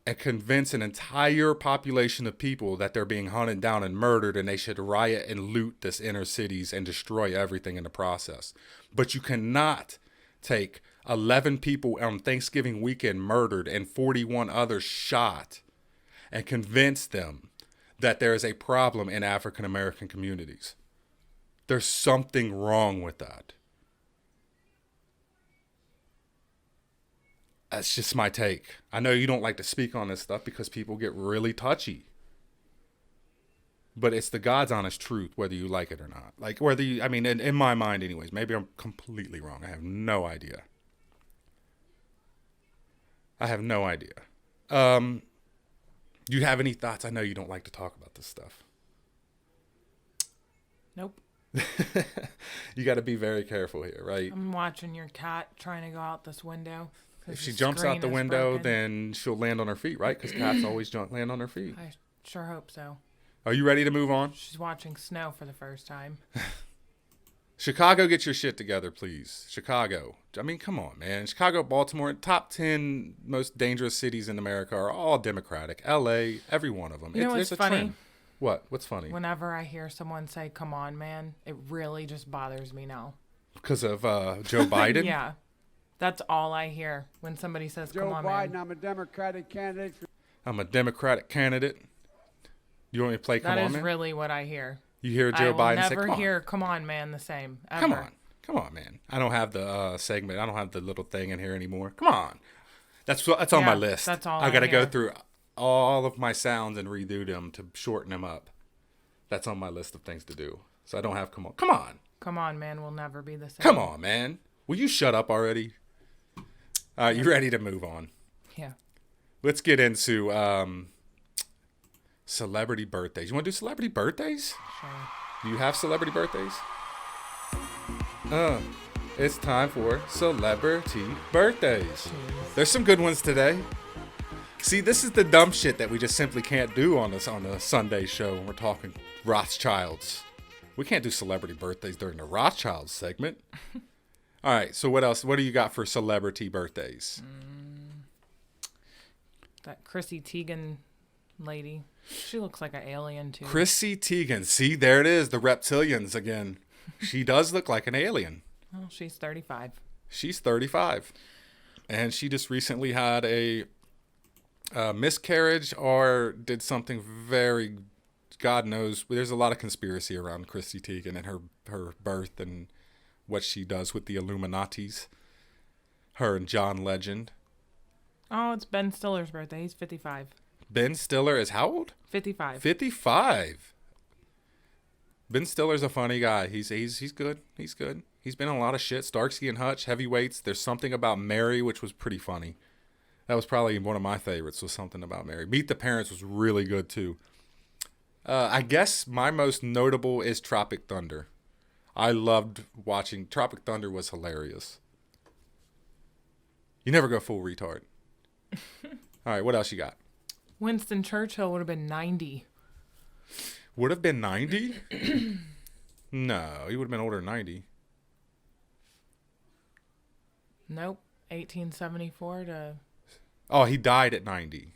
and convince an entire population of people that they're being hunted down and murdered and they should riot and loot this inner cities and destroy everything in the process. But you cannot take 11 people on Thanksgiving weekend murdered and 41 others shot and convince them that there is a problem in African American communities. There's something wrong with that. That's just my take. I know you don't like to speak on this stuff because people get really touchy. But it's the God's honest truth, whether you like it or not. Like, whether you, I mean, in my mind anyways, maybe I'm completely wrong. I have no idea. Do you have any thoughts? I know you don't like to talk about this stuff. Nope. You got to be very careful here, right? I'm watching your cat trying to go out this window. If she jumps out the window, then she'll land on her feet, right? Because cats always land on their feet. I sure hope so. Are you ready to move on? She's watching snow for the first time. Chicago, get your shit together, please. Chicago. I mean, come on, man. Chicago, Baltimore, top 10 most dangerous cities in America are all Democratic. L.A., every one of them. You know what's funny? Trend. What? What's funny? Whenever I hear someone say, "Come on, man," it really just bothers me now. Because of Joe Biden? Yeah. That's all I hear when somebody says, "Come on, man." Joe Biden, I'm a Democratic candidate. I'm a Democratic candidate. You want me to play "Come On, Man"? That is really what I hear. You hear Joe Biden say, "Come on." I never hear "Come on, man" the same. Ever. Come on, man. I don't have the segment. I don't have the little thing in here anymore. Come on. That's on my list. That's all I got to hear. go through all of my sounds and redo them to shorten them up. That's on my list of things to do. So I don't have "Come on." Come on. "Come on, man" will never be the same. Come on, man. Will you shut up already? You ready to move on? Yeah. Let's get into celebrity birthdays. You want to do celebrity birthdays? Sure. Do you have celebrity birthdays? It's time for celebrity birthdays. Jeez. There's some good ones today. See, this is the dumb shit that we just simply can't do on a Sunday show when we're talking Rothschilds. We can't do celebrity birthdays during the Rothschilds segment. All right, so what else? What do you got for celebrity birthdays? That Chrissy Teigen lady. She looks like an alien, too. Chrissy Teigen. See, there it is, the reptilians again. She does look like an alien. Well, she's 35. She's 35. And she just recently had a miscarriage or did something very, God knows. There's a lot of conspiracy around Chrissy Teigen and her birth and what she does with the Illuminatis. Her and John Legend. Oh, it's Ben Stiller's birthday. He's 55. Ben Stiller is how old? 55. 55. Ben Stiller's a funny guy. He's good. He's good. He's been in a lot of shit. Starsky and Hutch, Heavyweights. There's something about Mary, which was pretty funny. That was probably one of my favorites, was something about Mary. Meet the Parents was really good, too. I guess my most notable is Tropic Thunder. I loved watching. Tropic Thunder was hilarious. You never go full retard. All right, what else you got? Winston Churchill would have been 90. Would have been 90? No, he would have been older than 90. Nope. 1874 to... Oh, he died at 90.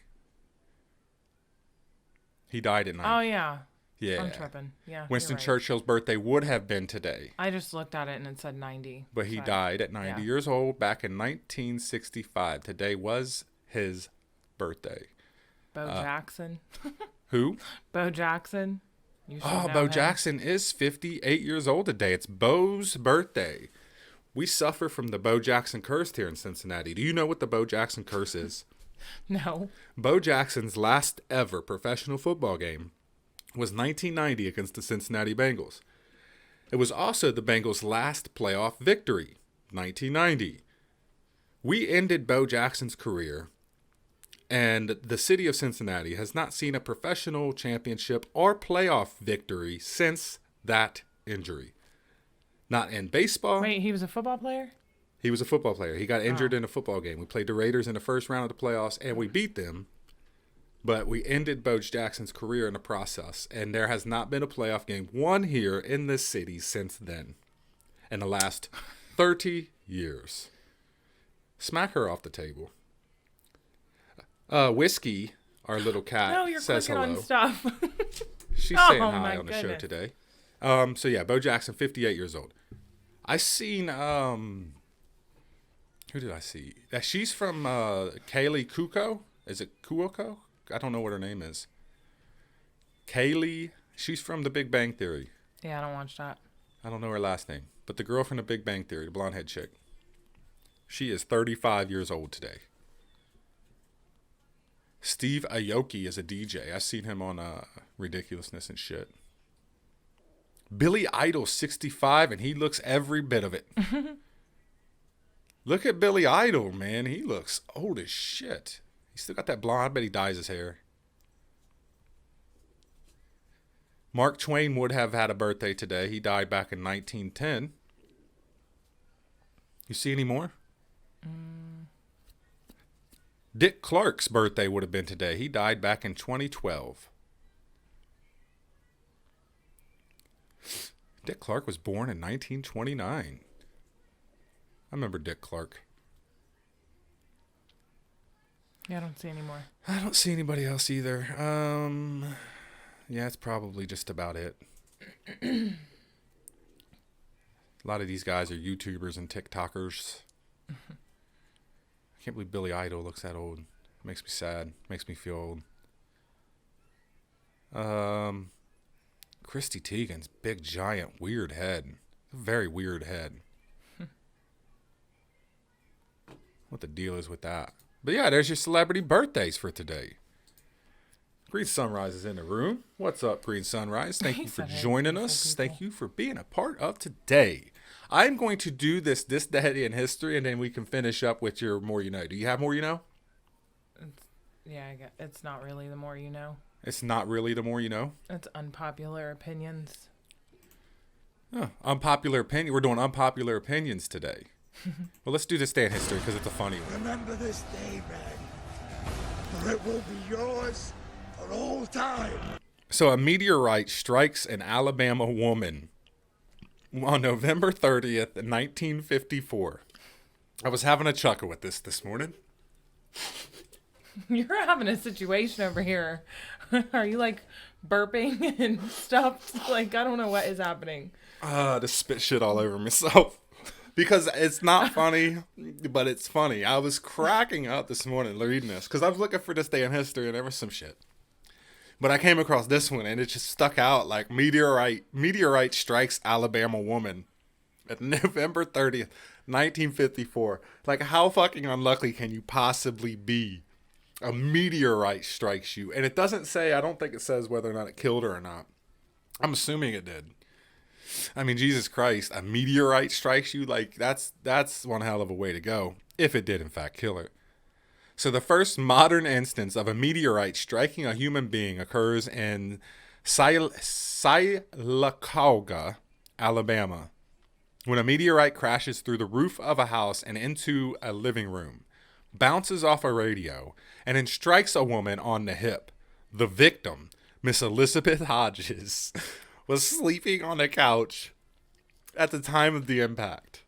He died at 90. Oh, yeah. Yeah. I'm tripping. Yeah. Winston you're right. Churchill's birthday would have been today, I just looked at it and it said 90. but he So, died at 90 yeah. years old back in 1965. Today was his birthday. Bo Jackson. Who? Bo Jackson. You should Oh, know Bo him. Jackson is 58 years old today. It's Bo's birthday. We suffer from the Bo Jackson curse here in Cincinnati. Do you know what the Bo Jackson curse is? No. Bo Jackson's last ever professional football game was 1990 against the Cincinnati Bengals. It was also the Bengals' last playoff victory, 1990. We ended Bo Jackson's career, and the city of Cincinnati has not seen a professional championship or playoff victory since that injury. Not in baseball. Wait, he was a football player? He was a football player. He got injured in a football game. We played the Raiders in the first round of the playoffs, and we beat them But we ended Bo Jackson's career in the process, and there has not been a playoff game won here in this city since then. In the last 30 years. Smack her off the table. Whiskey, our little cat, No, you're says clicking hello. on stuff. She's Oh, saying hi my on the show goodness. today. So yeah, Bo Jackson, 58 years old. I seen who did I see? She's from Kaylee Kuko. Is it Kuoko? I don't know what her name is. Kaylee. She's from The Big Bang Theory. Yeah, I don't watch that. I don't know her last name, but the girl from The Big Bang Theory, the blonde head chick. She is 35 years old today. Steve Aoki is a DJ. I've seen him on Ridiculousness and shit. Billy Idol, 65, and he looks every bit of it. Look at Billy Idol, man. He looks old as shit. He's still got that blonde. I bet he dyes his hair. Mark Twain would have had a birthday today. He died back in 1910. You see any more? Dick Clark's birthday would have been today. He died back in 2012. Dick Clark was born in 1929. I remember Dick Clark. Yeah, I don't see any more. I don't see anybody else either. Yeah, it's probably just about it. A lot of these guys are YouTubers and TikTokers. I can't believe Billy Idol looks that old. It makes me sad. Makes me feel old. Christy Teigen's big, giant, weird head. Very weird head. What the deal is with that? But yeah, there's your celebrity birthdays for today. Green Sunrise is in the room. What's up, Green Sunrise? Thank you for joining us. Thank you for being a part of today. I'm going to do this day in history, and then we can finish up with your more you know. Do you have more you know? Yeah, it's not really the more you know. It's not really the more you know? It's unpopular opinions. Oh, unpopular opinion. We're doing unpopular opinions today. Well, let's do this day in history because it's a funny one. Remember this day, man, for it will be yours for all time. So a meteorite strikes an Alabama woman on November 30th, 1954. I was having a chuckle with this morning. You're having a situation over here. Are you like burping and stuff? Like, I don't know what is happening. Just spit shit all over myself. Because it's not funny, but it's funny. I was cracking up this morning reading this because I was looking for this day in history and there was some shit. But I came across this one and it just stuck out like meteorite strikes Alabama woman at November 30th, 1954. Like, how fucking unlucky can you possibly be? A meteorite strikes you. And it doesn't say, I don't think it says whether or not it killed her or not. I'm assuming it did. I mean, Jesus Christ, a meteorite strikes you? Like, that's one hell of a way to go, if it did in fact kill her. So the first modern instance of a meteorite striking a human being occurs in Sylacauga, Alabama, when a meteorite crashes through the roof of a house and into a living room, bounces off a radio, and then strikes a woman on the hip. The victim, Miss Elizabeth Hodges, was sleeping on the couch at the time of the impact.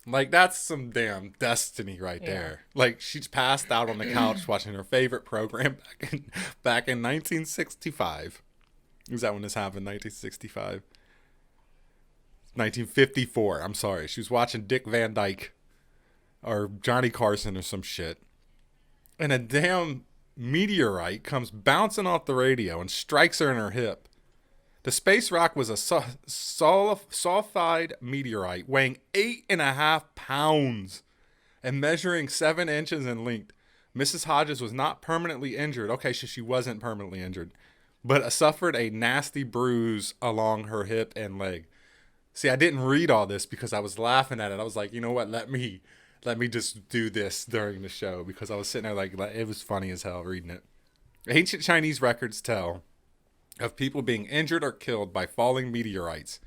Like, that's some damn destiny right there. Like, she's passed out on the couch watching her favorite program back in 1965. Was that when this happened? 1965? 1954. I'm sorry. She was watching Dick Van Dyke or Johnny Carson or some shit. And a damn meteorite comes bouncing off the radio and strikes her in her hip. The space rock was a sulfide meteorite weighing 8.5 pounds and measuring 7 inches in length. Mrs. Hodges was not permanently injured. Okay, so she wasn't permanently injured, but suffered a nasty bruise along her hip and leg. See, I didn't read all this because I was laughing at it. I was like, you know what? Let me just do this during the show because I was sitting there like it was funny as hell reading it. Ancient Chinese records tell of people being injured or killed by falling meteorites.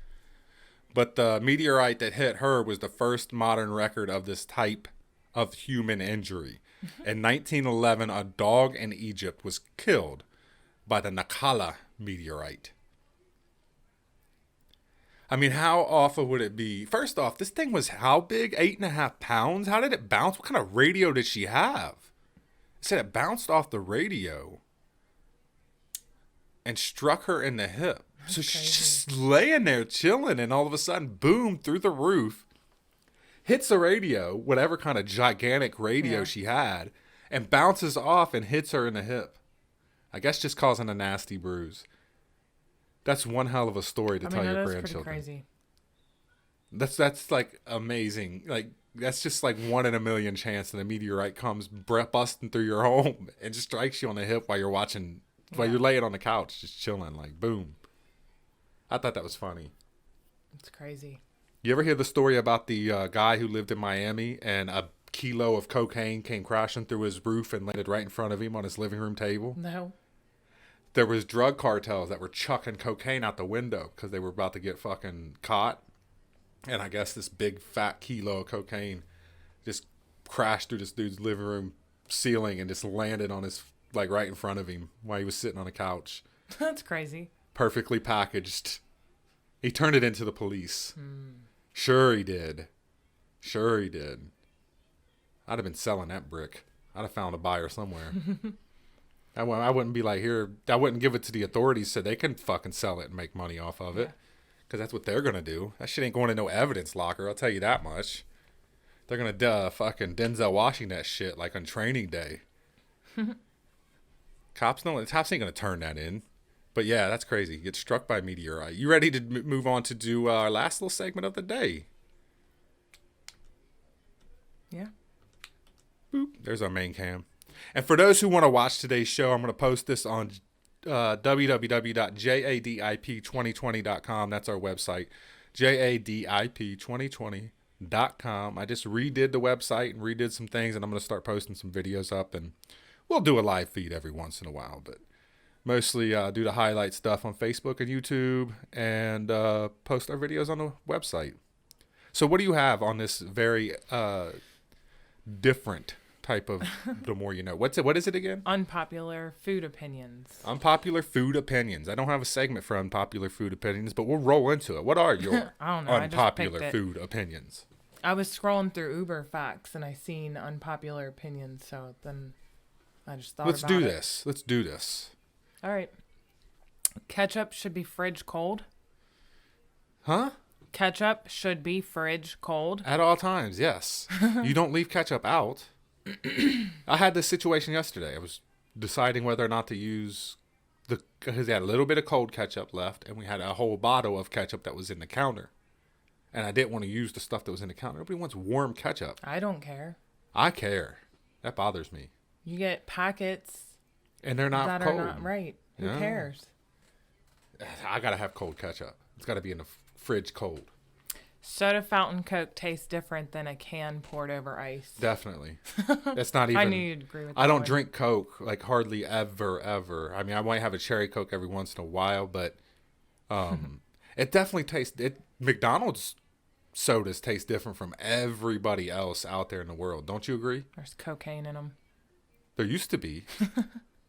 But the meteorite that hit her was the first modern record of this type of human injury. In 1911, a dog in Egypt was killed by the Nakala meteorite. I mean, how awful would it be? First off, this thing was how big? 8.5 pounds? How did it bounce? What kind of radio did she have? It said it bounced off the radio and struck her in the hip. So she's just laying there chilling, and all of a sudden, boom, through the roof, hits the radio, whatever kind of gigantic radio she had, and bounces off and hits her in the hip. I guess just causing a nasty bruise. That's one hell of a story to tell your grandchildren. Pretty crazy. That's like amazing. Like that's just like 1 in a million chance that a meteorite comes busting through your home and just strikes you on the hip while you're watching, while you're laying on the couch just chilling. Like boom. I thought that was funny. It's crazy. You ever hear the story about the guy who lived in Miami and a kilo of cocaine came crashing through his roof and landed right in front of him on his living room table? No. There was drug cartels that were chucking cocaine out the window because they were about to get fucking caught. And I guess this big fat kilo of cocaine just crashed through this dude's living room ceiling and just landed on his, like right in front of him while he was sitting on a couch. That's crazy. Perfectly packaged. He turned it into the police. Sure he did. Sure he did. I'd have been selling that brick. I'd have found a buyer somewhere. I wouldn't be like, here, I wouldn't give it to the authorities so they can fucking sell it and make money off of it. Because that's what they're going to do. That shit ain't going in no evidence locker, I'll tell you that much. They're going to fucking Denzel Washington that shit like on training day. Cops ain't going to turn that in. But yeah, that's crazy. Get struck by a meteorite. You ready to move on to do our last little segment of the day? Yeah. Boop. There's our main cam. And for those who want to watch today's show, I'm going to post this on www.jadip2020.com. That's our website, jadip2020.com. I just redid the website and redid some things, and I'm going to start posting some videos up, and we'll do a live feed every once in a while, but mostly do the highlight stuff on Facebook and YouTube and post our videos on the website. So what do you have on this very different type of the more you know? What is it again? Unpopular food opinions. Unpopular food opinions. I don't have a segment for unpopular food opinions, but we'll roll into it. What are your I don't know, unpopular food opinions? I was scrolling through Uber Facts and I seen unpopular opinions, so then I just thought Let's about do it. this. Let's do this. All right. Ketchup should be fridge cold. Huh? Ketchup should be fridge cold. At all times, yes. You don't leave ketchup out. I had this situation yesterday. I was deciding whether or not to use because they had a little bit of cold ketchup left, and we had a whole bottle of ketchup that was in the counter. And I didn't want to use the stuff that was in the counter. Nobody wants warm ketchup. I don't care. I care. That bothers me. You get packets And they're not that cold. are not right. Who Yeah. cares? I gotta have cold ketchup. It's gotta be in the fridge cold. Soda fountain Coke tastes different than a can poured over ice. Definitely. That's not even. I knew you'd agree with that. I don't one. drink Coke like hardly ever. I mean, I might have a cherry Coke every once in a while, but it definitely tastes. McDonald's sodas taste different from everybody else out there in the world. Don't you agree? There's cocaine in them. There used to be.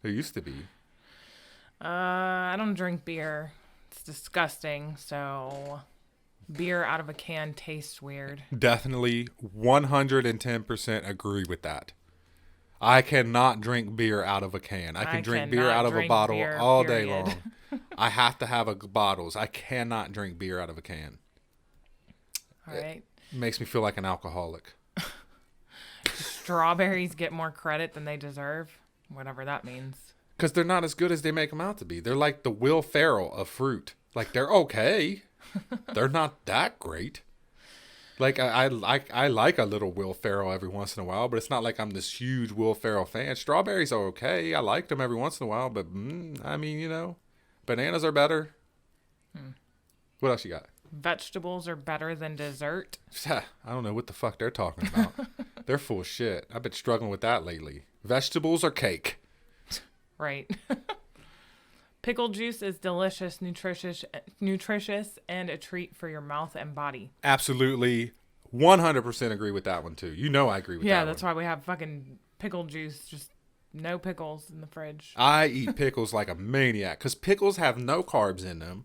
There used to be. I don't drink beer. It's disgusting. So, beer out of a can tastes weird. Definitely 110% agree with that. I cannot drink beer out of a can. I can drink beer cannot out of a drink bottle beer, all day period. long. I have to have bottles. I cannot drink beer out of a can. All right. It makes me feel like an alcoholic. Strawberries get more credit than they deserve. Whatever that means. Because they're not as good as they make them out to be. They're like the Will Ferrell of fruit. Like, they're okay. They're not that great. Like, I like a little Will Ferrell every once in a while, but it's not like I'm this huge Will Ferrell fan. Strawberries are okay. I like them every once in a while, but, I mean, you know, bananas are better. What else you got? Vegetables are better than dessert. I don't know what the fuck they're talking about. They're full of shit. I've been struggling with that lately. Vegetables are cake. Right. Pickle juice is delicious, nutritious, and a treat for your mouth and body. Absolutely 100% agree with that one too. You know I agree with that Yeah, one. that's why we have fucking pickle juice. Just no pickles in the fridge. I eat pickles like a maniac because pickles have no carbs in them.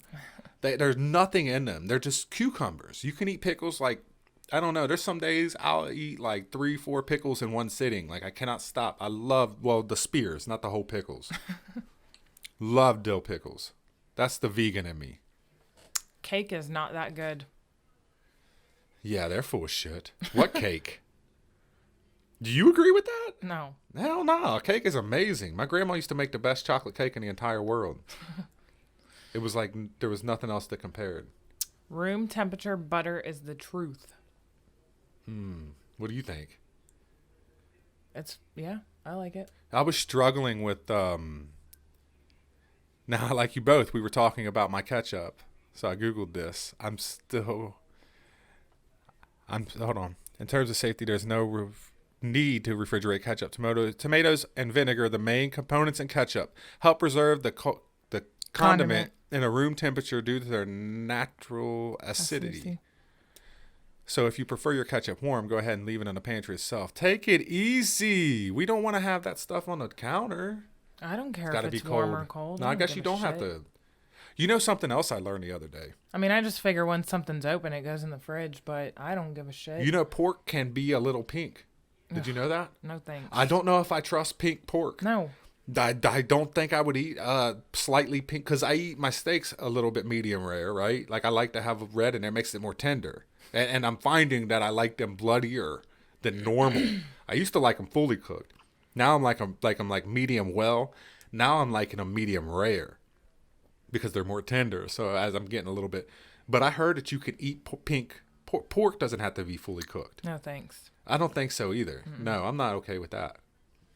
There's nothing in them. They're just cucumbers. You can eat pickles like, I don't know. There's some days I'll eat like 3-4 pickles in one sitting. Like I cannot stop. I love, well, the spears, not the whole pickles. Love dill pickles. That's the vegan in me. Cake is not that good. Yeah, they're full of shit. What cake? Do you agree with that? No. Hell no. Cake is amazing. My grandma used to make the best chocolate cake in the entire world. It was like there was nothing else that compared. Room temperature butter is the truth. What do you think? Yeah, I like it. I was struggling with now like you both, we were talking about my ketchup. So I Googled this. Hold on. In terms of safety, there's no need to refrigerate ketchup. Tomatoes and vinegar, the main components in ketchup, help preserve the condiment in a room temperature due to their natural acidity. So if you prefer your ketchup warm, go ahead and leave it in the pantry itself. Take it easy. We don't want to have that stuff on the counter. I don't care Gotta if be it's warm or cold. No, I guess you don't have to. You know something else I learned the other day? I mean, I just figure when something's open, it goes in the fridge, but I don't give a shit. You know pork can be a little pink. Did you know that? No thanks. I don't know if I trust pink pork. No. I don't think I would eat slightly pink because I eat my steaks a little bit medium rare, right? Like I like to have red in there, makes it more tender. And I'm finding that I like them bloodier than normal. I used to like them fully cooked. Now I'm like medium well. Now I'm liking them medium rare because they're more tender. So as I'm getting a little bit, but I heard that you can eat pink pork doesn't have to be fully cooked. No thanks. I don't think so either. No, I'm not okay with that.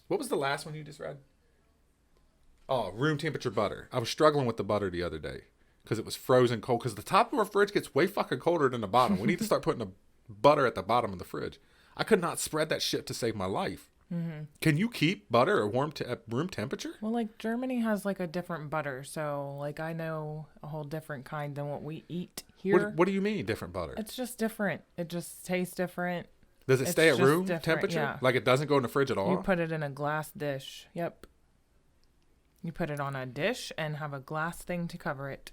What was the last one you just read? Oh, room temperature butter. I was struggling with the butter the other day because it was frozen cold. Because the top of our fridge gets way fucking colder than the bottom. We need to start putting the butter at the bottom of the fridge. I could not spread that shit to save my life. Can you keep butter at room temperature? Well, like Germany has like a different butter, so like I know a whole different kind than what we eat here. What do you mean different butter? It's just different. It just tastes different. Does it stay at just room different, temperature? yeah. Like it doesn't go in the fridge at all? You put it in a glass dish. Yep. You put it on a dish and have a glass thing to cover it.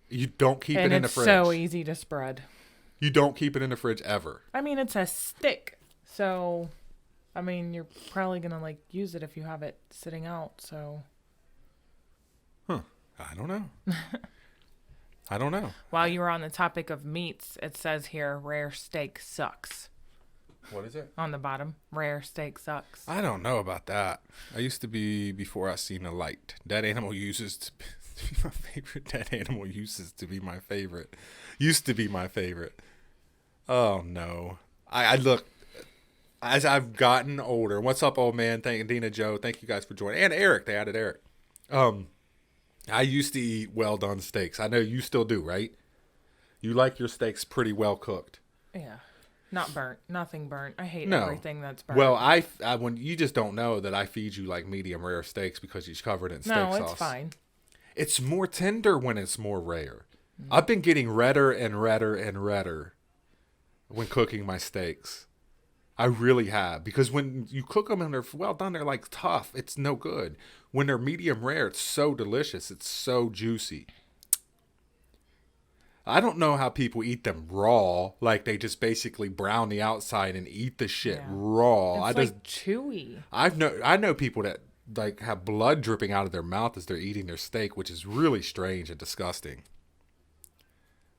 You don't keep And it in the it's fridge. so easy to spread. You don't keep it in the fridge ever. I mean, it's a stick, so I mean, you're probably gonna like use it if you have it sitting out. So. Huh. I don't know. I don't know. While you were on the topic of meats, it says here, rare steak sucks. What is it? On the bottom, rare steak sucks. I don't know about that. I used to be before I seen the light. Dead animal uses to be my favorite. Dead animal uses to be my favorite. Used to be my favorite. Oh no. I look as I've gotten older. What's up, old man? Thank Dina Joe. Thank you guys for joining. And Eric, they added Eric. I used to eat well done steaks. I know you still do, right? You like your steaks pretty well cooked. Yeah. Not burnt. Nothing burnt. I hate No. everything that's burnt. Well, I when you just don't know that I feed you like medium rare steaks because it's covered in steak sauce. No, it's fine. It's more tender when it's more rare. I've been getting redder and redder and redder when cooking my steaks. I really have. Because when you cook them and they're well done, they're like tough. It's no good. When they're medium rare, it's so delicious. It's so juicy. I don't know how people eat them raw. Like they just basically brown the outside and eat the shit raw. It's like chewy. I know people that like have blood dripping out of their mouth as they're eating their steak, which is really strange and disgusting.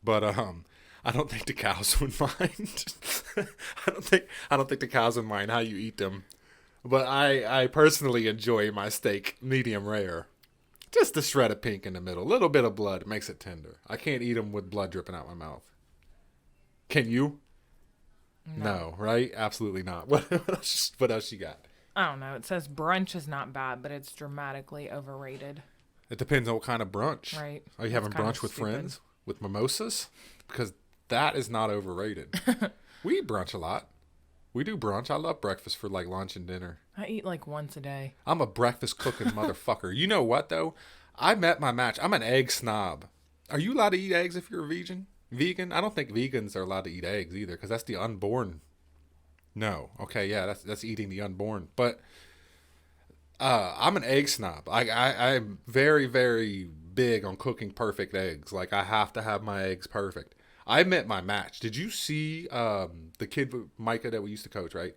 But I don't think the cows would mind. I don't think the cows would mind how you eat them. But I personally enjoy my steak medium rare. Just a shred of pink in the middle. A little bit of blood makes it tender. I can't eat them with blood dripping out my mouth. Can you? No, right? Absolutely not. What else you got? I don't know. It says brunch is not bad, but it's dramatically overrated. It depends on what kind of brunch. Right. Are you That's having kinda brunch with stupid. friends? With mimosas? Because that is not overrated. We eat brunch a lot. We do brunch. I love breakfast for like lunch and dinner. I eat like once a day. I'm a breakfast cooking motherfucker. You know what though? I met my match. I'm an egg snob. Are you allowed to eat eggs if you're a vegan? Vegan? I don't think vegans are allowed to eat eggs either, because that's the unborn. No. Okay, yeah, that's eating the unborn. But I'm an egg snob. I'm very, very big on cooking perfect eggs. Like, I have to have my eggs perfect. I met my match. Did you see the kid with Micah that we used to coach, right?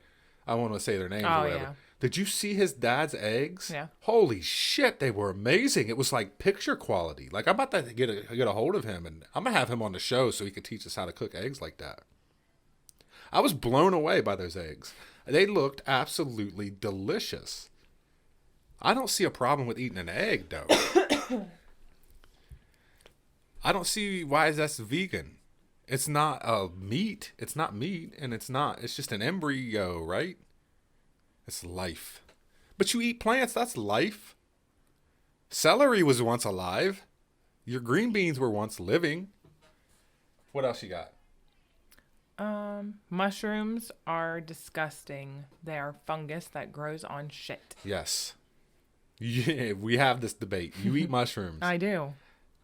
I don't want to say their names or whatever. Yeah. Did you see his dad's eggs? Yeah. Holy shit, they were amazing. It was like picture quality. Like, I'm about to get a hold of him, and I'm going to have him on the show so he can teach us how to cook eggs like that. I was blown away by those eggs. They looked absolutely delicious. I don't see a problem with eating an egg, though. I don't see why that's vegan. It's not meat. It's not meat, and it's just an embryo, right? It's life. But you eat plants, that's life. Celery was once alive. Your green beans were once living. What else you got? Mushrooms are disgusting. They are fungus that grows on shit. Yes. Yeah, we have this debate. You eat mushrooms. I do.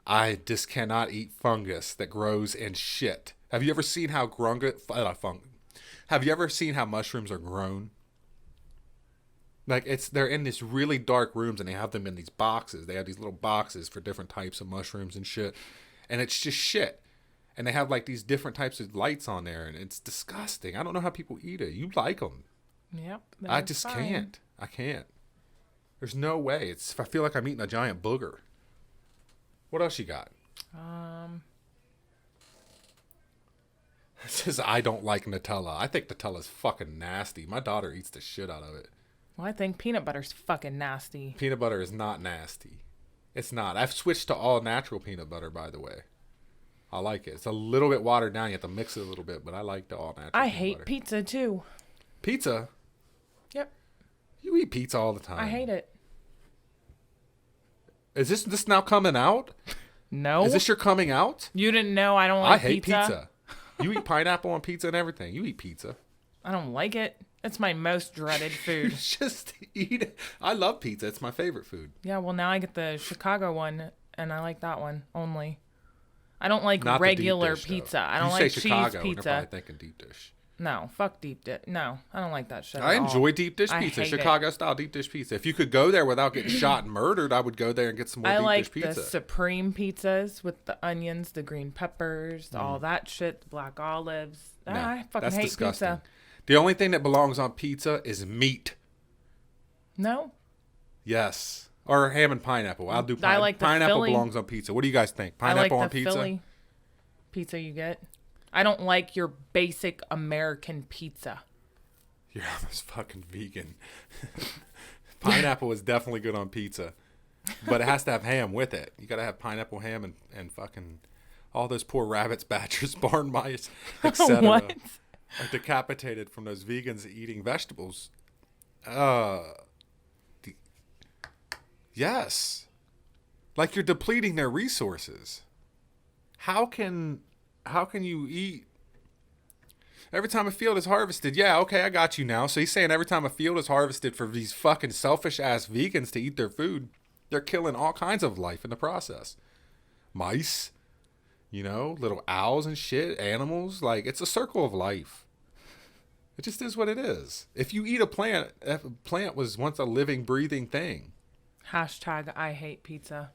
I just cannot eat fungus that grows in shit. Have you ever seen how Have you ever seen how mushrooms are grown? Like, they're in these really dark rooms, and they have them in these boxes. They have these little boxes for different types of mushrooms and shit. And it's just shit. And they have like these different types of lights on there, and it's disgusting. I don't know how people eat it. You like them. Yep. I just can't. I can't. There's no way. I feel like I'm eating a giant booger. What else you got? It says I don't like Nutella. I think Nutella's fucking nasty. My daughter eats the shit out of it. Well, I think peanut butter's fucking nasty. Peanut butter is not nasty. It's not. I've switched to all natural peanut butter, by the way. I like it. It's a little bit watered down. You have to mix it a little bit, but I like the all natural. I hate pizza too. Pizza? Yep. You eat pizza all the time. I hate it. Is this now coming out? No. Is this your coming out? You didn't know I don't like I hate pizza. You eat pineapple on pizza and everything. You eat pizza. I don't like it. It's my most dreaded food. Just eat it. I love pizza. It's my favorite food. Yeah, well, now I get the Chicago one, and I like that one only. I don't like Not regular dish, pizza. Though. I don't you like say cheese Chicago, pizza. And they're probably thinking deep dish. No, fuck deep dish. No, I don't like that shit. I at all. enjoy deep dish I pizza, hate Chicago style deep dish pizza. If you could go there without getting shot and murdered, I would go there and get some more I deep like dish pizza. the supreme pizzas with the onions, the green peppers, all that shit, the black olives. No, I fucking that's hate disgusting. pizza. The only thing that belongs on pizza is meat. No, Yes. Or ham and pineapple. I'll do I like the pineapple Philly. belongs on pizza. What do you guys think? I like Pineapple the on pizza? Philly pizza you get. I don't like your basic American pizza. You're almost fucking vegan. Pineapple is definitely good on pizza. But it has to have ham with it. You got to have pineapple ham and fucking all those poor rabbits, badgers, barn mice, etc. What? Are decapitated from those vegans eating vegetables. Yes. Like, you're depleting their resources. How can you eat every time a field is harvested? Yeah, okay, I got you now. So he's saying every time a field is harvested for these fucking selfish ass vegans to eat their food, they're killing all kinds of life in the process. Mice, little owls and shit, animals. Like, it's a circle of life. It just is what it is. If you eat a plant, a plant was once a living, breathing thing. Hashtag I hate pizza.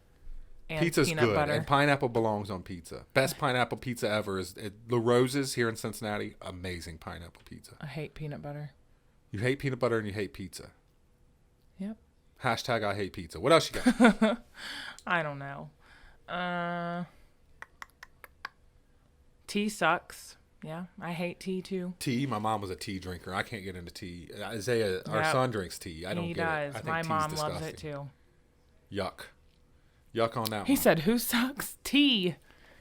And Pizza's peanut good, butter. and pineapple belongs on pizza. Best pineapple pizza ever is La Rosa's here in Cincinnati. Amazing pineapple pizza. I hate peanut butter. You hate peanut butter and you hate pizza. Yep. Hashtag I hate pizza. What else you got? I don't know. Tea sucks. Yeah, I hate tea too. Tea. My mom was a tea drinker. I can't get into tea. Isaiah, our Yep. son, drinks tea. I don't He get does. it. I think My tea's mom disgusting. loves it too. Yuck. Yuck on that He one. said, "Who sucks? Tea."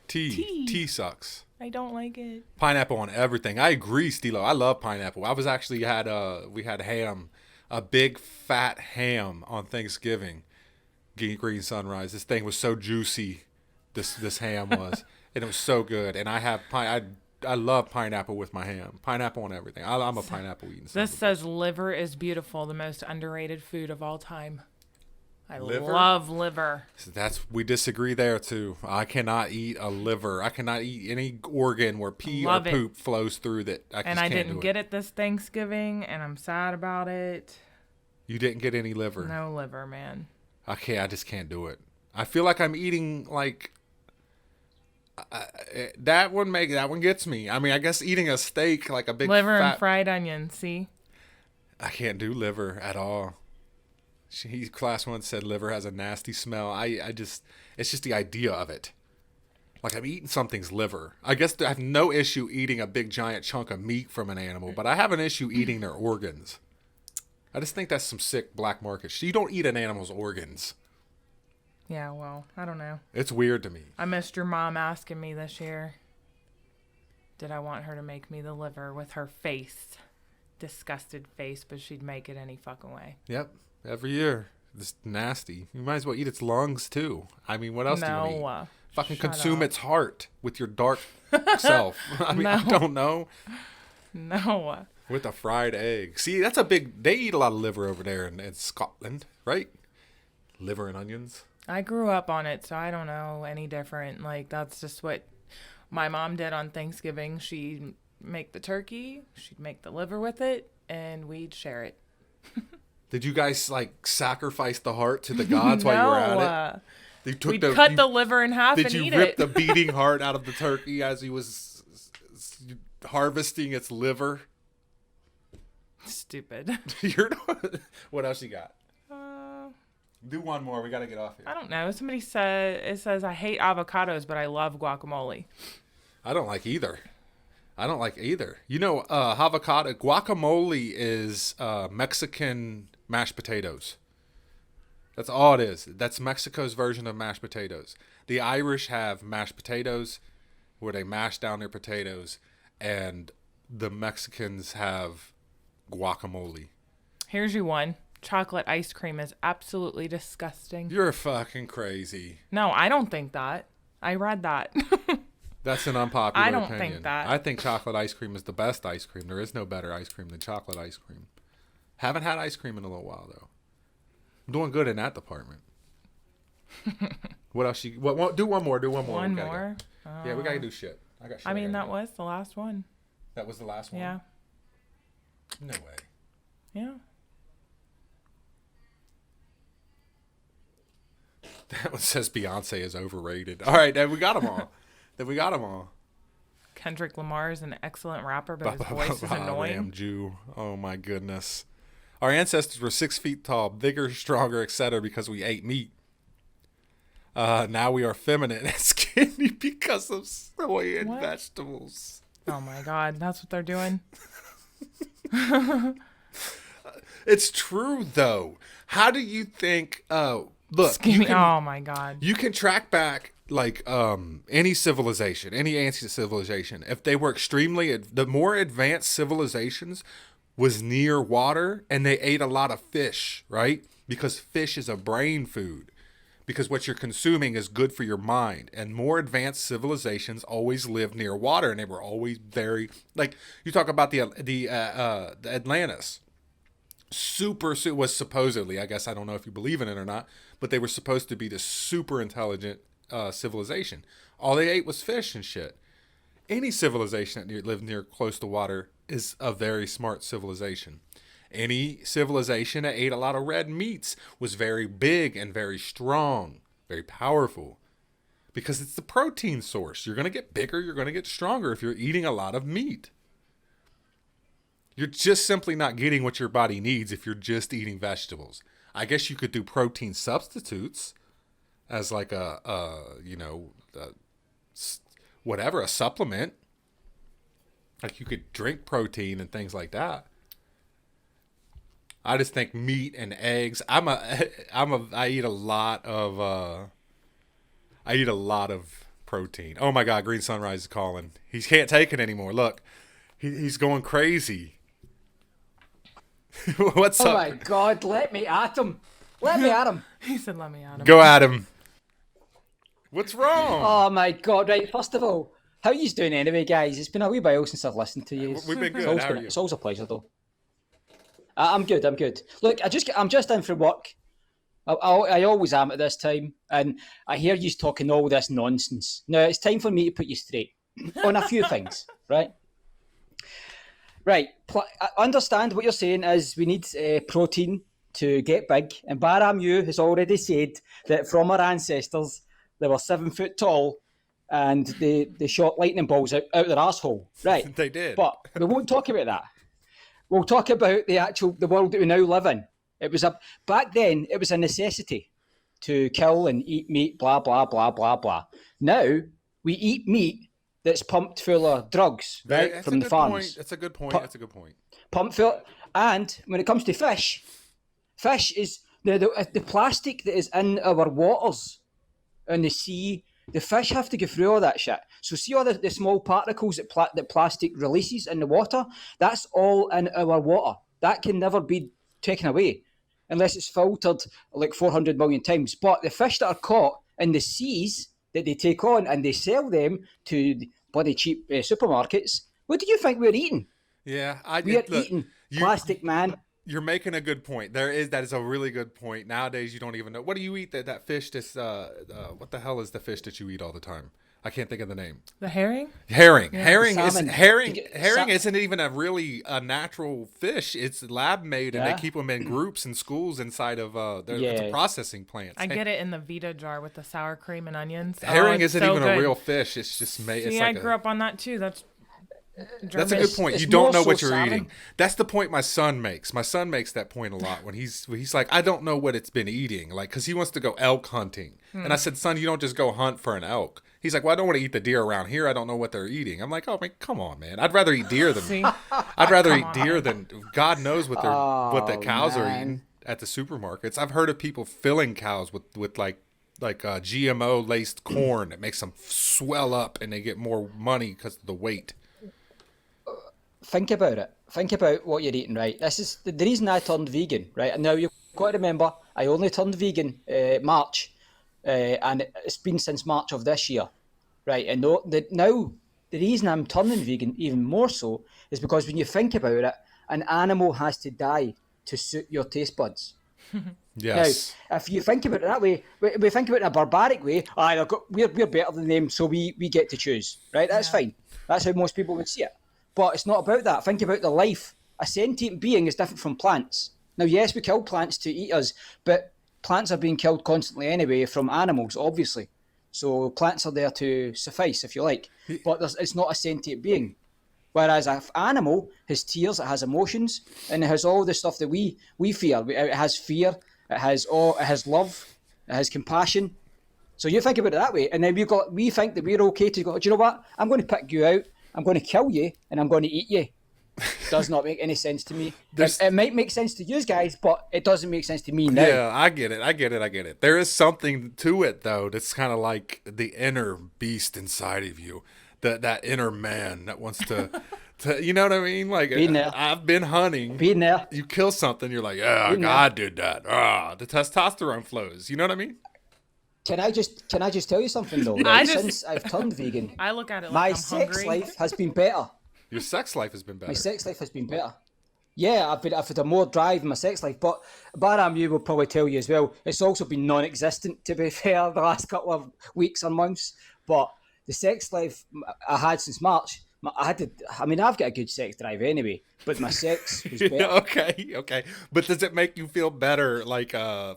Tea. tea. Sucks. I don't like it. Pineapple on everything. I agree, Stilo. I love pineapple. I was actually we had ham, a big fat ham on Thanksgiving. Green Sunrise. This thing was so juicy. This ham was, and it was so good. And I love pineapple with my ham. Pineapple on everything. I'm a pineapple eating. This says liver is beautiful, the most underrated food of all time. I Liver? love liver. So we disagree there too. I cannot eat a liver. I cannot eat any organ where pee or Love it. poop flows through that. And I didn't get it this Thanksgiving, and I'm sad about it. You didn't get any liver. No liver, man. Okay, I just can't do it. I feel like I'm eating like that one gets me. I mean, I guess eating a steak like a big Liver fat, and fried onions, see? I can't do liver at all. Class 1 said liver has a nasty smell. It's just the idea of it. Like I'm eating something's liver. I guess I have no issue eating a big giant chunk of meat from an animal, but I have an issue eating their organs. I just think that's some sick black market shit. You don't eat an animal's organs. Yeah, well, I don't know. It's weird to me. I missed your mom asking me this year. Did I want her to make me the liver with her face? Disgusted face, but she'd make it any fucking way. Yep. Every year. It's nasty. You might as well eat its lungs, too. I mean, what else do you eat? Fucking consume its heart with your dark self. I mean, I don't know. No. With a fried egg. See, that's they eat a lot of liver over there in Scotland, right? Liver and onions. I grew up on it, so I don't know any different. Like, that's just what my mom did on Thanksgiving. She'd make the turkey, she'd make the liver with it, and we'd share it. Did you guys, like, sacrifice the heart to the gods while you were at it? We'd cut the liver in half and eat it. Did you rip the beating heart out of the turkey as he was harvesting its liver? Stupid. What else you got? Do one more. We got to get off here. I don't know. Somebody says, I hate avocados, but I love guacamole. I don't like either. You know, avocado, guacamole is Mexican mashed potatoes. That's all it is. That's Mexico's version of mashed potatoes. The Irish have mashed potatoes where they mash down their potatoes, and the Mexicans have guacamole. Here's your one. Chocolate ice cream is absolutely disgusting. You're fucking crazy. No, I don't think that. I read that. That's an unpopular opinion. I don't think that. I think chocolate ice cream is the best ice cream. There is no better ice cream than chocolate ice cream. Haven't had ice cream in a little while, though. I'm doing good in that department. What else? Do one more. Do one more. One more? Yeah, we got to do shit. I got shit. I mean, that was the last one. That was the last one? Yeah. No way. Yeah. That one says Beyonce is overrated. All right, then we got them all. Kendrick Lamar is an excellent rapper, but his voice is annoying. Jew. Oh my goodness. Our ancestors were 6 feet tall, bigger, stronger, etc. because we ate meat. Now we are feminine and skinny because of soy and vegetables. Oh my God, that's what they're doing. It's true though. How do you think? Look, skinny. Oh my God. You can track back like any civilization, any ancient civilization. If they were the more advanced civilizations was near water and they ate a lot of fish, right? Because fish is a brain food. Because what you're consuming is good for your mind. And more advanced civilizations always lived near water, and they were always very like you talk about the Atlantis. Was supposedly, I guess I don't know if you believe in it or not, but they were supposed to be this super intelligent civilization. All they ate was fish and shit. Any civilization that lived near close to water is a very smart civilization. Any civilization that ate a lot of red meats was very big and very strong, very powerful, because it's the protein source. You're going to get bigger, you're going to get stronger if you're eating a lot of meat. You're just simply not getting what your body needs if you're just eating vegetables. I guess you could do protein substitutes as like a supplement. Like you could drink protein and things like that. I just think meat and eggs. I eat a lot of protein. Oh my God, Green Sunrise is calling. He can't take it anymore. Look, he's going crazy. What's up? Oh my God, let me at him. Let me at him. He said, let me at him. Go at him. What's wrong? Oh my God, right, first of all, how you doing anyway, guys? It's been a wee while since I've listened to you. We've been good. How are you? It's always a pleasure, though. I'm good. Look, I'm just in from work. I always am at this time, and I hear you talking all this nonsense. Now it's time for me to put you straight on a few things, right? Right. I understand what you're saying is we need protein to get big, and Baramu has already said that from our ancestors they were 7 foot tall, and they shot lightning balls out their asshole. Right. They did. But we won't talk about that. We'll talk about the world that we now live in. Back then it was a necessity to kill and eat meat, blah blah blah blah blah. Now we eat meat that's pumped full of drugs, right, That's from the farms. That's a good point. That's a good point. Pumped full, and when it comes to fish is the plastic that is in our waters and the sea. The fish have to go through all that shit. So see all the small particles that plastic releases in the water? That's all in our water. That can never be taken away unless it's filtered like 400 million times. But the fish that are caught in the seas that they take on and they sell them to bloody cheap supermarkets, what do you think we're eating? Yeah, We're eating plastic, man. You're making a good point. That is a really good point. Nowadays, you don't even know. What do you eat? That fish? What the hell is the fish that you eat all the time? I can't think of the name. The herring? Herring. Yeah. Herring isn't even a natural fish. It's lab made, and they keep them in groups in schools inside of it's a processing plant. I get it in the Vita jar with the sour cream and onions. Herring isn't so even good. a real fish. It's just made. See, I grew up on that too. That's a good point. It's You don't know more what so you're salmon. eating. That's the point my son makes. My son makes that point a lot when he's like, I don't know what it's been eating, like, because he wants to go elk hunting. And I said, son, you don't just go hunt for an elk. He's like, well, I don't want to eat the deer around here. I don't know what they're eating. I'm like, oh man, come on, man. I'd rather eat deer than See? than God knows what the cows are man. eating at the supermarkets. I've heard of people filling cows with like GMO laced corn that makes them swell up and they get more money because of the weight. Think about it. Think about what you're eating, right? This is the reason I turned vegan, right? And now you've got to remember, I only turned vegan March, and it's been since March of this year, right? And now the reason I'm turning vegan even more so is because when you think about it, an animal has to die to suit your taste buds. Yes. Now, if you think about it that way, we think about it in a barbaric way. We're better than them, so we get to choose, right? That's fine. That's how most people would see it. But it's not about that. Think about the life. A sentient being is different from plants. Now, yes, we kill plants to eat us, but plants are being killed constantly anyway from animals, obviously. So plants are there to suffice, if you like. But it's not a sentient being. Whereas an animal has tears, it has emotions, and it has all the stuff that we fear. It has fear, it has love, it has compassion. So you think about it that way, and then we think that we're okay to go, do you know what? I'm going to pick you out, I'm going to kill you, and I'm going to eat you. Does not make any sense to me. It might make sense to you guys, but it doesn't make sense to me now. Yeah, I get it. There is something to it, though, that's kind of like the inner beast inside of you, that inner man that wants to you know what I mean? Like, Been there. I've been hunting. Been there. You kill something, you're like, yeah, Been there. God did that. The testosterone flows. You know what I mean? Can I just tell you something though? Right? Since I've turned vegan, I look at it like my I'm sex hungry. life has been better. Your sex life has been better. My sex life has been better. Yeah, I've had a more drive in my sex life, but Baramu will probably tell you as well. It's also been non-existent, to be fair, the last couple of weeks or months. But the sex life I had since March, I've got a good sex drive anyway, but my sex was better. Okay. But does it make you feel better, like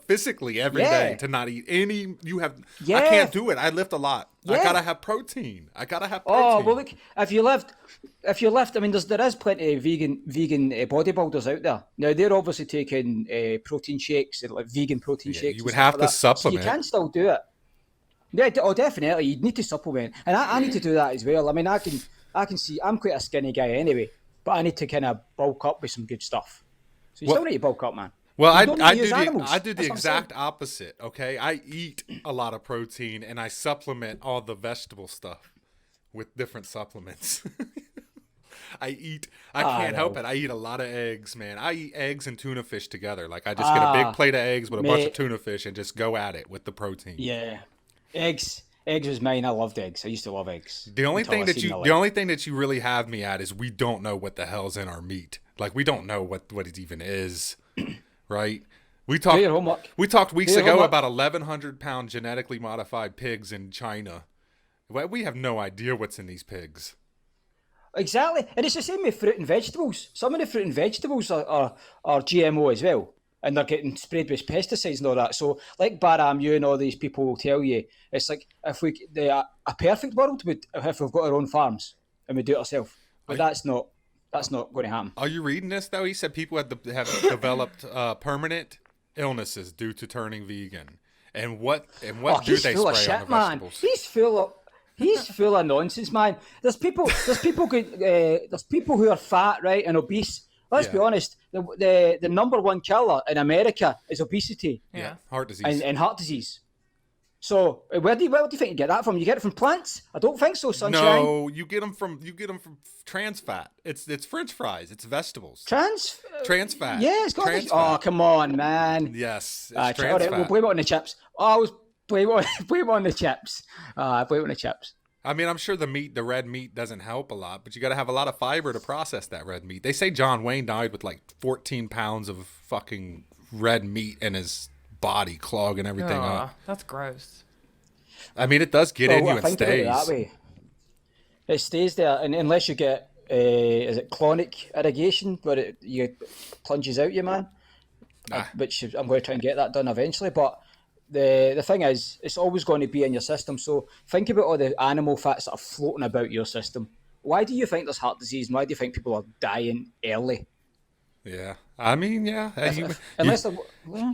physically every day to not eat any? I can't do it. I lift a lot. I gotta have protein. Oh well, look, if you lift, I mean, there is plenty of vegan bodybuilders out there. Now they're obviously taking protein shakes, like vegan protein shakes. You would have to supplement. So you can still do it. Yeah, definitely. You'd need to supplement, and I need to do that as well. I mean, I can see I'm quite a skinny guy anyway, but I need to kind of bulk up with some good stuff. So you still need to bulk up, man. Well, I do the That's exact opposite. Okay, I eat a lot of protein and I supplement all the vegetable stuff with different supplements. I can't help it. I eat a lot of eggs, man. I eat eggs and tuna fish together. Like I just get a big plate of eggs with a bunch of tuna fish and just go at it with the protein. Yeah, eggs was mine. I loved eggs. I used to love eggs. The only thing that you really have me at is we don't know what the hell's in our meat. Like we don't know what it even is, right? We Do talked. your homework. We talked weeks Do your ago homework. about 1,100-pound genetically modified pigs in China. Well, we have no idea what's in these pigs. Exactly. And it's the same with fruit and vegetables. Some of the fruit and vegetables are GMO as well. And they're getting sprayed with pesticides and all that. So, like Baramu and all these people will tell you, it's like if a perfect world would if we've got our own farms and we do it ourselves. But that's not going to happen. Are you reading this though? He said people have developed permanent illnesses due to turning vegan. And what do He's they full spray of on shit, the man. vegetables? He's full of nonsense, man. There's people who are fat, right, and obese. Let's be honest. The number one killer in America is obesity Yeah, heart disease. and heart disease. So where do you think you get that from? You get it from plants? I don't think so, sunshine. No, you get them from trans fat. It's French fries. It's vegetables. Trans fat. Yeah, it's got trans this. fat. Oh, come on, man. Yes, it's All trans right, fat. we'll blame it on the chips. Oh, I was blame it on the chips. Blame it on the chips. I mean, I'm sure the red meat doesn't help a lot, but you got to have a lot of fiber to process that red meat. They say John Wayne died with like 14 pounds of fucking red meat in his body, clogging everything up. That's gross. I mean, it does get in you and Think about it stays. that way. It stays there, and unless you get is it clonic irrigation, where you plunges out you, man. Which I'm going to try and get that done eventually, but. The thing is, it's always going to be in your system. So think about all the animal fats that are floating about your system. Why do you think there's heart disease? And why do you think people are dying early? Yeah. I mean, yeah.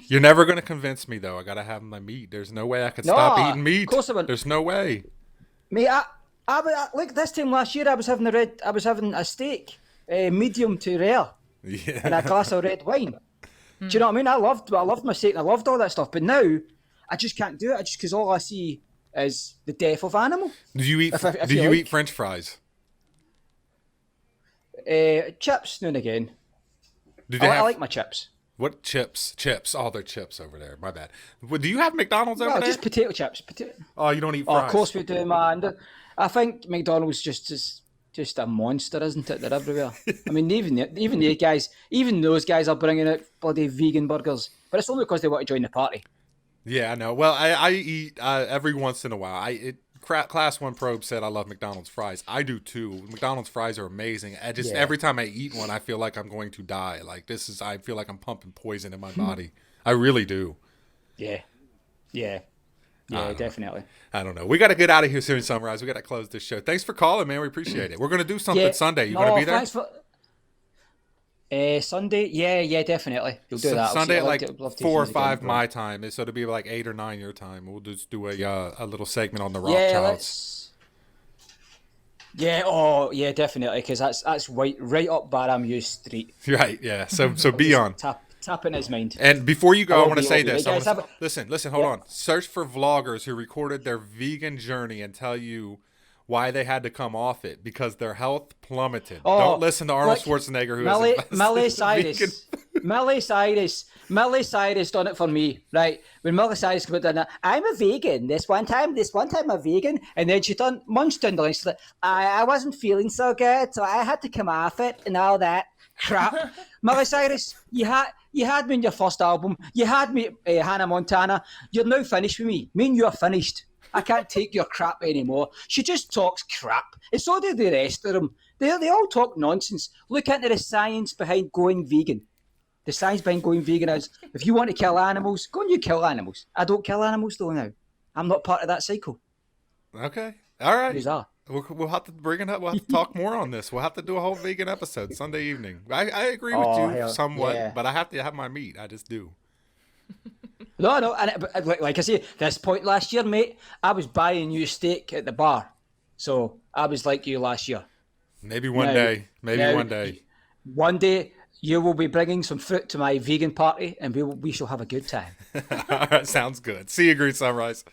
You're never going to convince me, though. I got to have my meat. There's no way I could stop eating meat. Of course I wouldn't. There's no way. Mate, like this time last year, I was having a steak, medium to rare, Yeah. and a glass of red wine. Do you know what I mean? I loved my steak and I loved all that stuff. But now, I just can't do it. Just because all I see is the death of animal. Do you eat? If do you you like. eat French fries? Chips now and again. I like my chips. What chips? Chips. Oh, they're chips over there. My bad. Do you have McDonald's over Well, there? just potato chips. Oh, you don't eat fries? Of course we do, man. I think McDonald's just a monster, isn't it? They're everywhere. I mean, even those guys are bringing out bloody vegan burgers, but it's only because they want to join the party. Yeah, I know. Well, I eat every once in a while. Class 1 probe said I love McDonald's fries. I do too. McDonald's fries are amazing. Every time I eat one, I feel like I'm going to die. I feel like I'm pumping poison in my body. I really do. Yeah, definitely. I don't know. We got to get out of here soon, Sunrise. We got to close this show. Thanks for calling, man. We appreciate it. We're going to do something Sunday. You going to be there? Thanks for... Sunday? Yeah, definitely. We'll do that. Sunday at love to 4 or see you 5 again, my time. So it'll be like 8 or 9 your time. We'll just do a little segment on the bro. Yeah, Rothschilds. Yeah, definitely, because that's right up Baramu's street. Right, yeah. So be on. Tap in his mind. And before you go, I want to say this. Guys, Listen, hold on. Search for vloggers who recorded their vegan journey and tell you why they had to come off it, because their health plummeted. Don't listen to Arnold Schwarzenegger, who has Miley Cyrus done it for me, right? When Miley Cyrus came out, I'm a vegan. This one time I'm a vegan, and then she munched down the line. She's like, I wasn't feeling so good, so I had to come off it and all that crap. Miley Cyrus, you had me in your first album. You had me, Hannah Montana. You're now finished with me. Me and you are finished. I can't take your crap anymore. She just talks crap. And so do the rest of them. They all talk nonsense. Look into the science behind going vegan. The science behind going vegan is, if you want to kill animals, go and you kill animals. I don't kill animals though now. I'm not part of that cycle. Okay. All right. Bizarre. We'll have to bring it up. We'll have to talk more on this. We'll have to do a whole vegan episode Sunday evening. I agree with you somewhat, but I have to have my meat. I just do. No, and like I say, this point last year, mate, I was buying you steak at the bar. So I was like you last year. Maybe one day. One day, you will be bringing some fruit to my vegan party, and we shall have a good time. All right, sounds good. See you, Green Sunrise.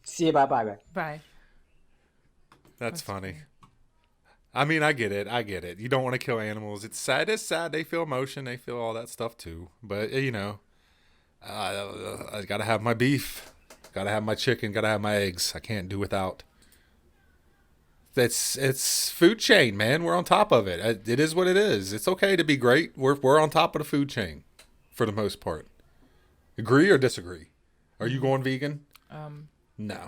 See you, bye. Bye. That's funny. I mean, I get it. You don't want to kill animals. It's sad. They feel emotion. They feel all that stuff too. But, I got to have my beef. Got to have my chicken. Got to have my eggs. I can't do without. It's food chain, man. We're on top of it. It is what it is. It's okay to be great. We're on top of the food chain for the most part. Agree or disagree? Are you going vegan? No.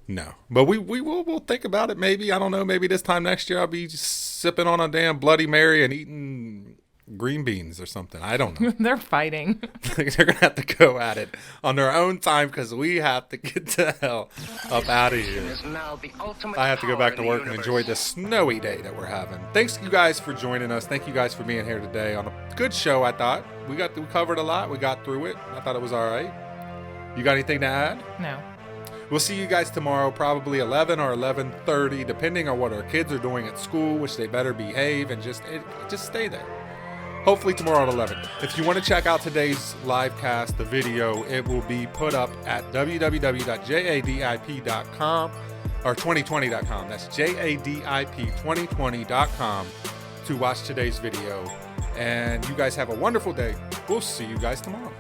No. But we'll think about it. Maybe, I don't know. Maybe this time next year I'll be just sipping on a damn Bloody Mary and eating green beans or something. I don't know. They're fighting. They're gonna have to go at it on their own time because we have to get the hell up out of here. I have to go back to work and enjoy this snowy day that we're having. Thanks you guys for joining us. Thank you guys for being here today on a good show. I thought we covered a lot. We got through it. I thought it was all right. You got anything to add? No. We'll see you guys tomorrow, probably 11 or 11:30, depending on what our kids are doing at school, which they better behave and just stay there. Hopefully tomorrow at 11. If you want to check out today's live cast, the video, it will be put up at www.jadip.com or 2020.com. That's jadip2020.com to watch today's video. And you guys have a wonderful day. We'll see you guys tomorrow.